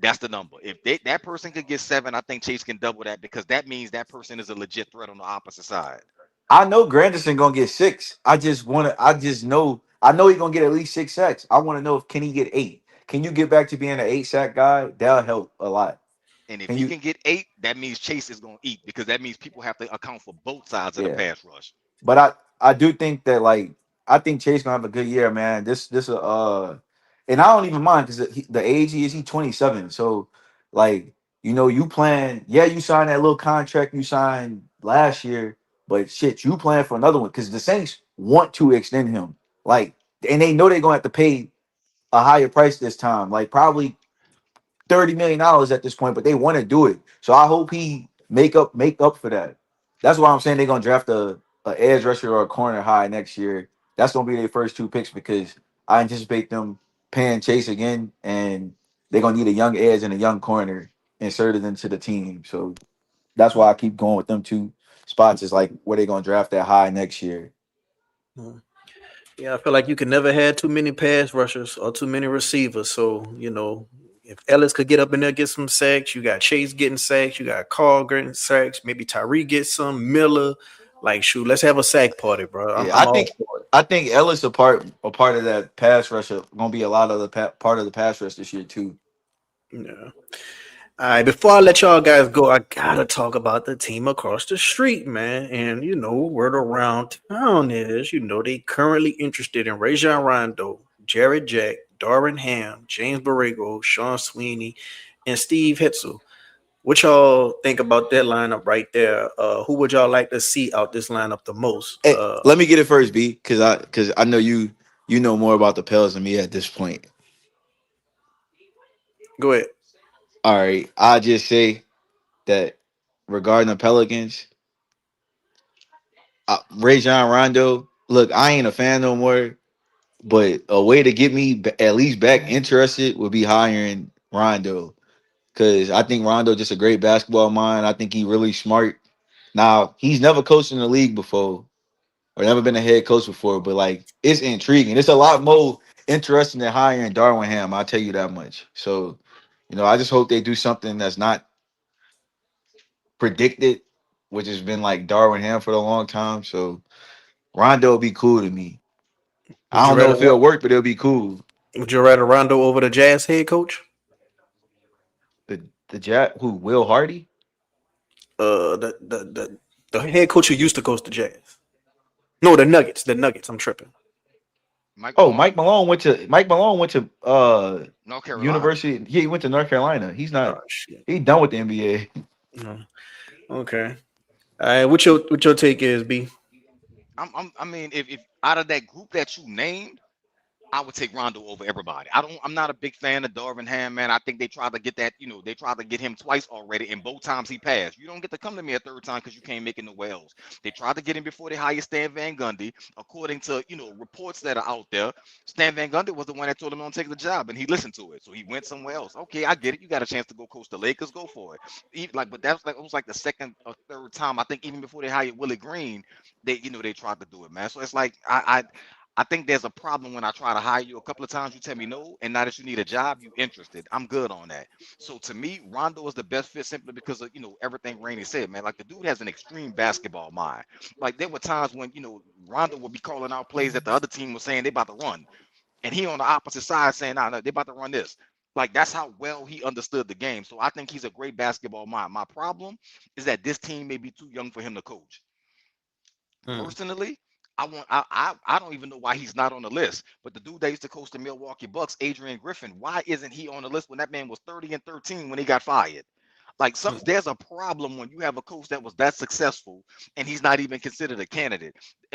That's the number. If that person could get 7, I think Chase can double that because that means that person is a legit threat on the opposite side. I know Granderson gonna get 6. I just wanna. I just know. I know he's gonna get at least 6 sacks. I want to know if can he get 8. Can you get back to being an 8 sack guy? That'll help a lot. And if Can he you? can get 8, that means Chase is going to eat because that means people have to account for both sides of the Yeah. pass rush. But I do think that like I think Chase gonna have a good year, man. And I don't even mind because the age he 27. So like you plan, yeah, you signed that little contract you signed last year, but shit, you plan for another one because the Saints want to extend him. Like, and they know they're gonna have to pay a higher price this time, like probably $30 million at this point, but they want to do it. So I hope he make up for that. That's why I'm saying they're gonna draft a edge rusher or a corner high next year. That's gonna be their first 2 picks because I anticipate them paying Chase again, and they're gonna need a young edge and a young corner inserted into the team. So that's why I keep going with them 2 spots. Is like where they're gonna draft that high next year. Mhm. Yeah, I feel like you can never have too many pass rushers or too many receivers. So, if Ellis could get up in there, get some sacks, you got Chase getting sacks, you got Carl getting sacks, maybe Tyree gets some, Miller. Like, shoot, let's have a sack party, bro. I'm, Yeah, I'm all for it. I think Ellis a part of that pass rush gonna be a lot of the part of the pass rush this year too. Yeah. All right, before I let y'all guys go, I gotta talk about the team across the street, man. And word around town is, they currently interested in Rajon Rondo, Jared Jack, Darvin Ham, James Borrego, Sean Sweeney, and Steve Hetzel. What y'all think about that lineup right there? Who would y'all like to see out this lineup the most? Hey, let me get it first, B, because I know you know more about the Pels than me at this point. Go ahead. All right, I just say that regarding the Pelicans, Rajon Rondo. Look, I ain't a fan no more, but a way to get me at least back interested would be hiring Rondo because I think Rondo just a great basketball mind. I think he really smart. Now he's never coached in the league before or never been a head coach before, but like it's intriguing. It's a lot more interesting than hiring Darwin Ham. I'll tell you that much. So, I just hope they do something that's not predicted, which has been like Darwin Ham for a long time. So Rondo will be cool to me. I Would you don't know rather if it'll work, but it'll be cool. would you rather Rondo over the Jazz head coach? The Jack who Will Hardy? The head coach who used to coach the Jazz. No, the Nuggets. The Nuggets. I'm tripping. Mike Oh, Malone, Mike Malone went to North Carolina. University. He went to North Carolina. Oh shit. He's done with the NBA. No. Okay. All right. What your take is, B? I mean, if out of that group that you named, I would take Rondo over everybody. I'm not a big fan of Darvin Ham, man. I think they tried to get that, they tried to get him twice already, and both times he passed. You don't get to come to me a third time because you can't make it nowhere else. They tried to get him before they hired Stan Van Gundy. According to, reports that are out there, Stan Van Gundy was the one that told him don't take the job, and he listened to it. So he went somewhere else. Okay, I get it. You got a chance to go coach the Lakers, go for it. But that's like it was like the second or third time. I think even before they hired Willie Green, they tried to do it, man. So it's like I think there's a problem when I try to hire you a couple of times, you tell me no, and now that you need a job, you interested. I'm good on that. So to me, Rondo is the best fit simply because of everything Rainey said, man. Like the dude has an extreme basketball mind. Like there were times when Rondo would be calling out plays that the other team was saying they about to run, and he on the opposite side saying, nah, no, they about to run this. Like that's how well he understood the game. So I think he's a great basketball mind. My problem is that this team may be too young for him to coach. Mm. Personally, I don't even know why he's not on the list. But the dude that used to coach the Milwaukee Bucks, Adrian Griffin, why isn't he on the list when that man was 30 and 13 when he got fired? Like Mm. there's a problem when you have a coach that was that successful and he's not even considered a candidate.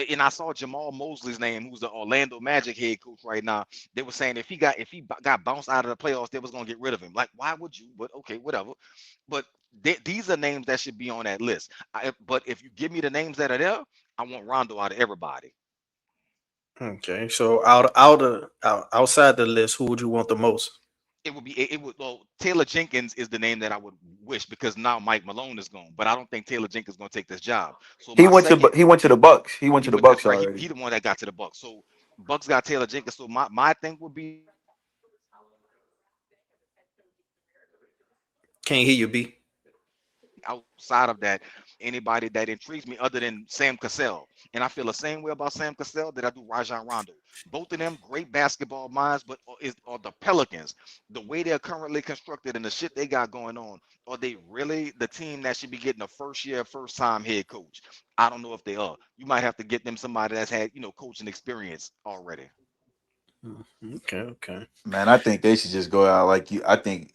And I saw Jamal Mosley's name, who's the Orlando Magic head coach right now. They were saying if he got bounced out of the playoffs, they was gonna get rid of him. Like, why would you? But okay, whatever. But these are names that should be on that list. But if you give me the names that are there, I want Rondo out of everybody. Okay, so outside the list, who would you want the most? It would well, Taylor Jenkins is the name that I would wish because now Mike Malone is gone, but I don't think Taylor Jenkins is gonna take this job. So He my went to second, he went to the Bucks. He went to the that's Bucks right, he already. the one that got to the Bucks. So Bucks got Taylor Jenkins. So my thing would be outside of that, anybody that intrigues me other than Sam Cassell. Can't hear you, B. And I feel the same way about Sam Cassell that I do Rajon Rondo. Both of them great basketball minds, but both of them great basketball minds. But are the Pelicans the way they're currently constructed and the shit they got going on? Are they really the team that should be getting a first year, first time head coach? I don't know if they are. You might have to get them somebody that's had coaching experience already. Mm. Okay, okay. Man, I think they should just go out like you. I think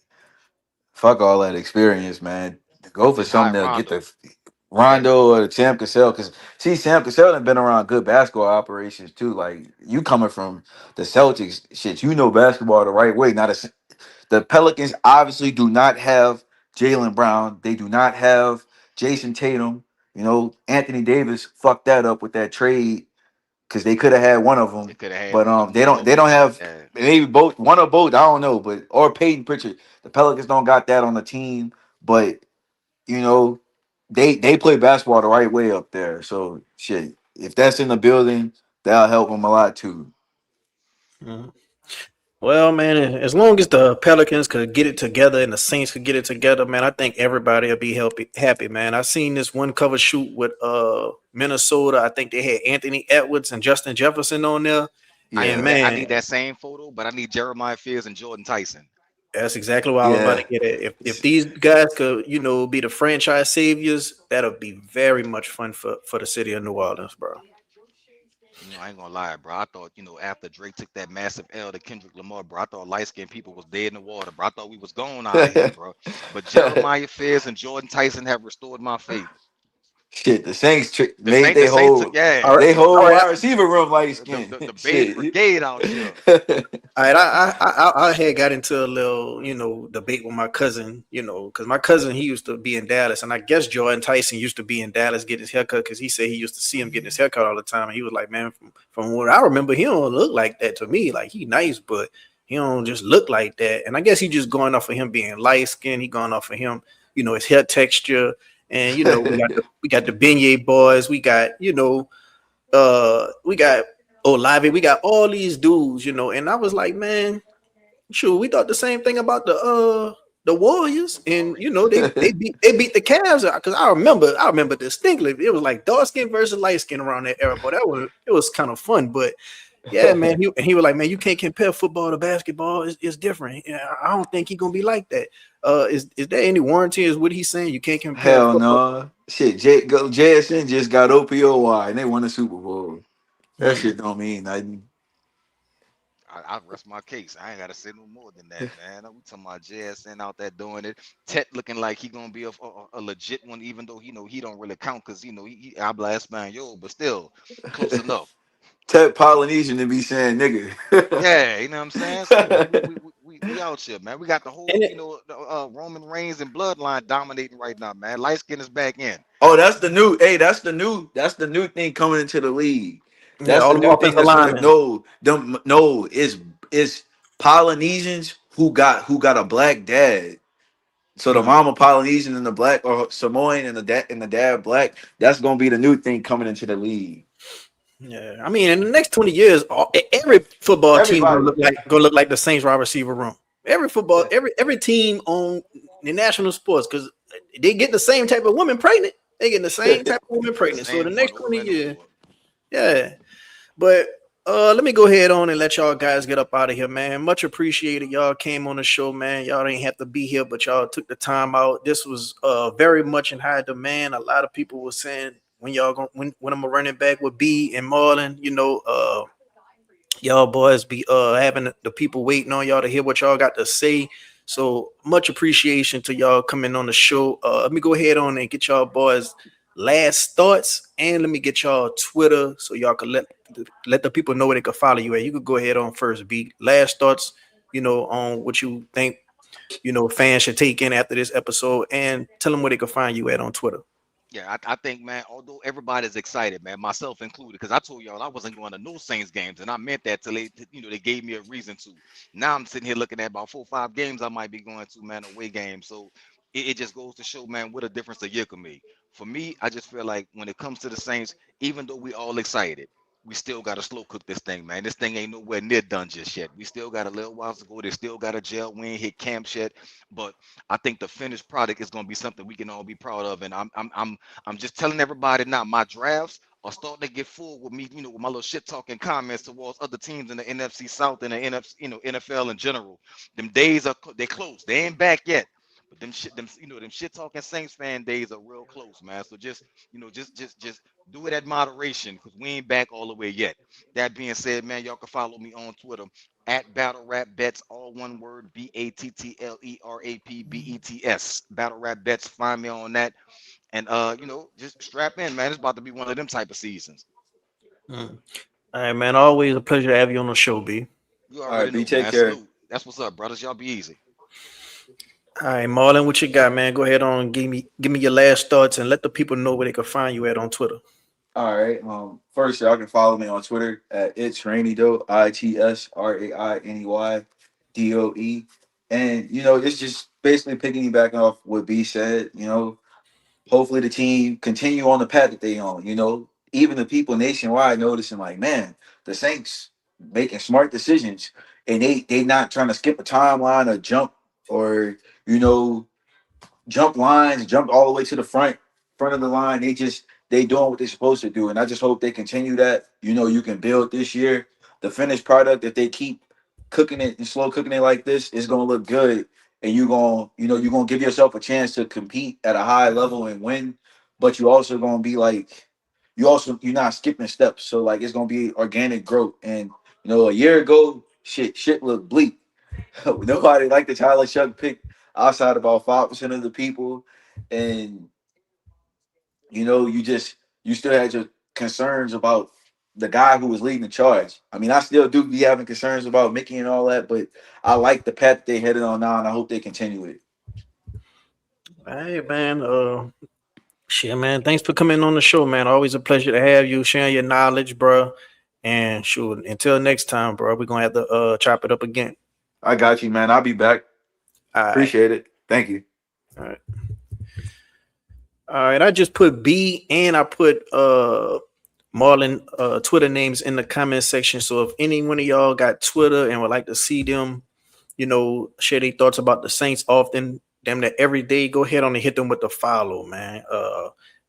fuck all that experience, man. Go for Just hire something that'll get the Rondo. Yeah, Rondo or Sam Cassell. Because see, Sam Cassell has been around good basketball operations too. Like you coming from the Celtics, shit, you know basketball the right way. Not a, the Pelicans obviously do not have Jalen Brown. They do not have Jason Tatum. You know, Anthony Davis fucked that up with that trade because they could have had one of they them, could have had but one of them they or don't. both. They don't have Yeah, maybe both, one or both. I don't know, but or Peyton Pritchard. The Pelicans don't got that on the team, but you know they play basketball the right way up there. So shit, if that's in the building, that'll help them a lot too. Mm. Well, man, as long as the Pelicans could get it together and the Saints could get it together, man, I think everybody will be happy, man. I seen this one cover shoot with Minnesota. I think they had Anthony Edwards and Justin Jefferson on there. And Yeah, I man, need that same photo, but I need Jeremiah Fears and Jordan Tyson. that's exactly what I was about to yeah. get at. If these guys could, be the franchise saviors, that'll be very much fun for the city of New Orleans, bro. I ain't gonna lie, bro. I thought, after Drake took that massive L to Kendrick Lamar, bro, I thought light skinned people was dead in the water, bro. I thought we was going out of here, bro. But Jeremiah Fears and Jordan Tyson have restored my faith. Shit, the Saints made The Saints took, All yeah, right, they all whole right. wide receiver room light the, skin. the, the beige Shit. brigade out here. All right, I had got into a little, debate with my cousin, because my cousin, he used to be in Dallas, and I guess Jordan Tyson used to be in Dallas getting his haircut because he said he used to see him getting his haircut all the time, and he was like, man, from what I remember, he don't look like that to me. Like he nice, but he don't just look like that. And I guess he just going off of him being light skinned. He going off of him, his hair texture, and we got the Beignet boys, we got Olave, we got all these dudes, and I was like, man, sure, we thought the same thing about the Warriors, and Warriors. they beat the Cavs because I remember distinctly. It was like dark skin versus light skin around that era, but it was kind of fun. But yeah, man, he was like, man, you can't compare football to basketball. It's different. Yeah, I don't think he's gonna be like that. Is there any warranty? Is what he's saying? You can't compare Hell football. no. Shit, JSN just got OPOY and they won the Super Bowl. That Hmm. shit don't mean nothing. I rest my case. I ain't gotta say no more than that, man. We talking about JSN out there doing it. Tet looking like he gonna be a legit one, even though he don't really count because he habla español, but still close enough. Tech Polynesian to be saying nigga. Yeah, you know what I'm saying. So yeah, we out here, man. We got the And whole Roman Reigns and Bloodline dominating right now, man. Light skin is back in. Oh, that's the new. Hey, that's the new thing coming into the league. yeah, That's all the them new thing offensive that's gonna linemen. no, it's Polynesians who got a black dad. So the Hmm. mama Polynesian and the black or Samoan and the dad black. That's gonna be the new thing coming into the league. Yeah, I mean, in the next 20 years, every football team Everybody. gonna look like the Saints wide receiver room. Every team on the national sports because they get the same type of women pregnant. They get the same type of women pregnant. So the Same one next 20 over and years, over. yeah. But let me go ahead on and let y'all guys get up out of here, man. Much appreciated. Y'all came on the show, man. Y'all didn't have to be here, but y'all took the time out. This was very much in high demand. A lot of people were saying when y'all going when I'm a running back with B and Marlon, y'all boys be having the people waiting on y'all to hear what y'all got to say. So much appreciation to y'all coming on the show. Let me go ahead on and get y'all boys last thoughts, and let me get y'all Twitter so y'all can let the people know where they can follow you at. You could go ahead on first, B. Last thoughts, on what you think fans should take in after this episode, and tell them where they can find you at on Twitter. Yeah, I think, man, although everybody's excited, man, myself included, because I told y'all I wasn't going to no Saints games, and I meant that till they gave me a reason to. Now I'm sitting here looking at about 4 or 5 games I might be going to, man, away games. So it just goes to show, man, what a difference a year can make. For me, I just feel like when it comes to the Saints, even though we all excited, we still got to slow cook this thing, man. This thing ain't nowhere near done just yet. We still got a little while to go. They still got a gel. We ain't hit camp yet, but I think the finished product is going to be something we can all be proud of. And I'm just telling everybody now, my drafts are starting to get full with me, with my little shit talking comments towards other teams in the NFC South and the NFC, NFL in general. Them days they close. They ain't back yet. But them shit talking Saints fan days are real close, man. So just do it at moderation because we ain't back all the way yet. That being said, man, y'all can follow me on Twitter at Battle Rap Bets, all one word, BATTLERAPBETS. Battle Rap Bets. Find me on that. And just strap in, man. It's about to be one of them type of seasons. Mm. All right, man. Always a pleasure to have you on the show, B. You All right, already B, know, take man. care. Salute. That's what's up, brothers. Y'all be easy. All right, Marlon, what you got, man? Go ahead on and give me your last thoughts and let the people know where they can find you at on Twitter. All right. First, y'all can follow me on Twitter at it's rainy doe ITSRAINEYDOE, and it's just basically picking back off what B said. Hopefully the team continue on the path that they on. Even the people nationwide noticing like, man, the Saints making smart decisions, and they not trying to skip a timeline or jump or you know jump lines, jump all the way to the front of the line. They doing what they're supposed to do, and I just hope they continue that. You can build this year. The finished product, if they keep cooking it and slow cooking it like this, it's gonna look good, and you're gonna give yourself a chance to compete at a high level and win. But you also gonna be like, you're not skipping steps, so like it's gonna be organic growth. And a year ago, shit looked bleak. Nobody liked the Tyler Shuck pick outside about 5% of the people, and you still had your concerns about the guy who was leading the charge. I mean, I still do be having concerns about Mickey and all that, but I like the path that they headed on now, and I hope they continue it. Hey, man. Shit, man. Thanks for coming on the show, man. Always a pleasure to have you sharing your knowledge, bro. And shoot, until next time, bro, we're gonna have to chop it up again. I got you, man. I'll be back. All right. Appreciate it. Thank you. All right. All right. I just put B and I put Marlon Twitter names in the comment section. So if any one of y'all got Twitter and would like to see them, share their thoughts about the Saints often, damn that every day, go ahead on and hit them with the follow, man.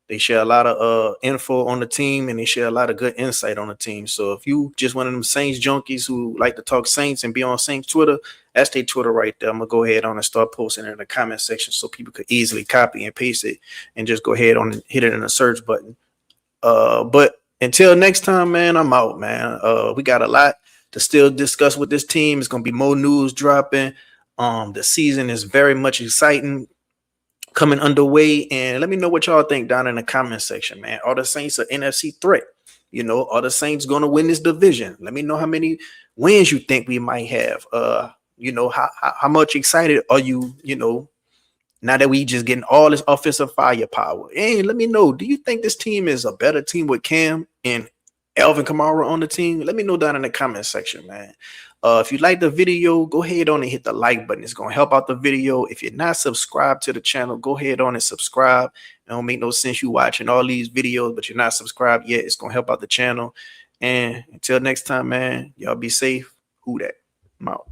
They share a lot of info on the team and they share a lot of good insight on the team. So if you just one of them Saints junkies who like to talk Saints and be on Saints Twitter, that's their Twitter right there. I'm gonna go ahead on and start posting it in the comment section so people could easily copy and paste it and just go ahead on and hit it in the search button. But until next time, man, I'm out, man. We got a lot to still discuss with this team. It's gonna be more news dropping. The season is very much exciting, coming underway, and let me know what y'all think down in the comment section, man. Are the Saints an NFC threat? Are the Saints gonna win this division? Let me know how many wins you think we might have. How much excited are you? Now that we just getting all this offensive firepower, and let me know, do you think this team is a better team with Cam and Alvin Kamara on the team? Let me know down in the comment section, man. If you like the video, go ahead on and hit the like button. It's going to help out the video. If you're not subscribed to the channel, go ahead on and subscribe. It don't make no sense you watching all these videos, but you're not subscribed yet. It's going to help out the channel. And until next time, man, y'all be safe. Who that? I'm out.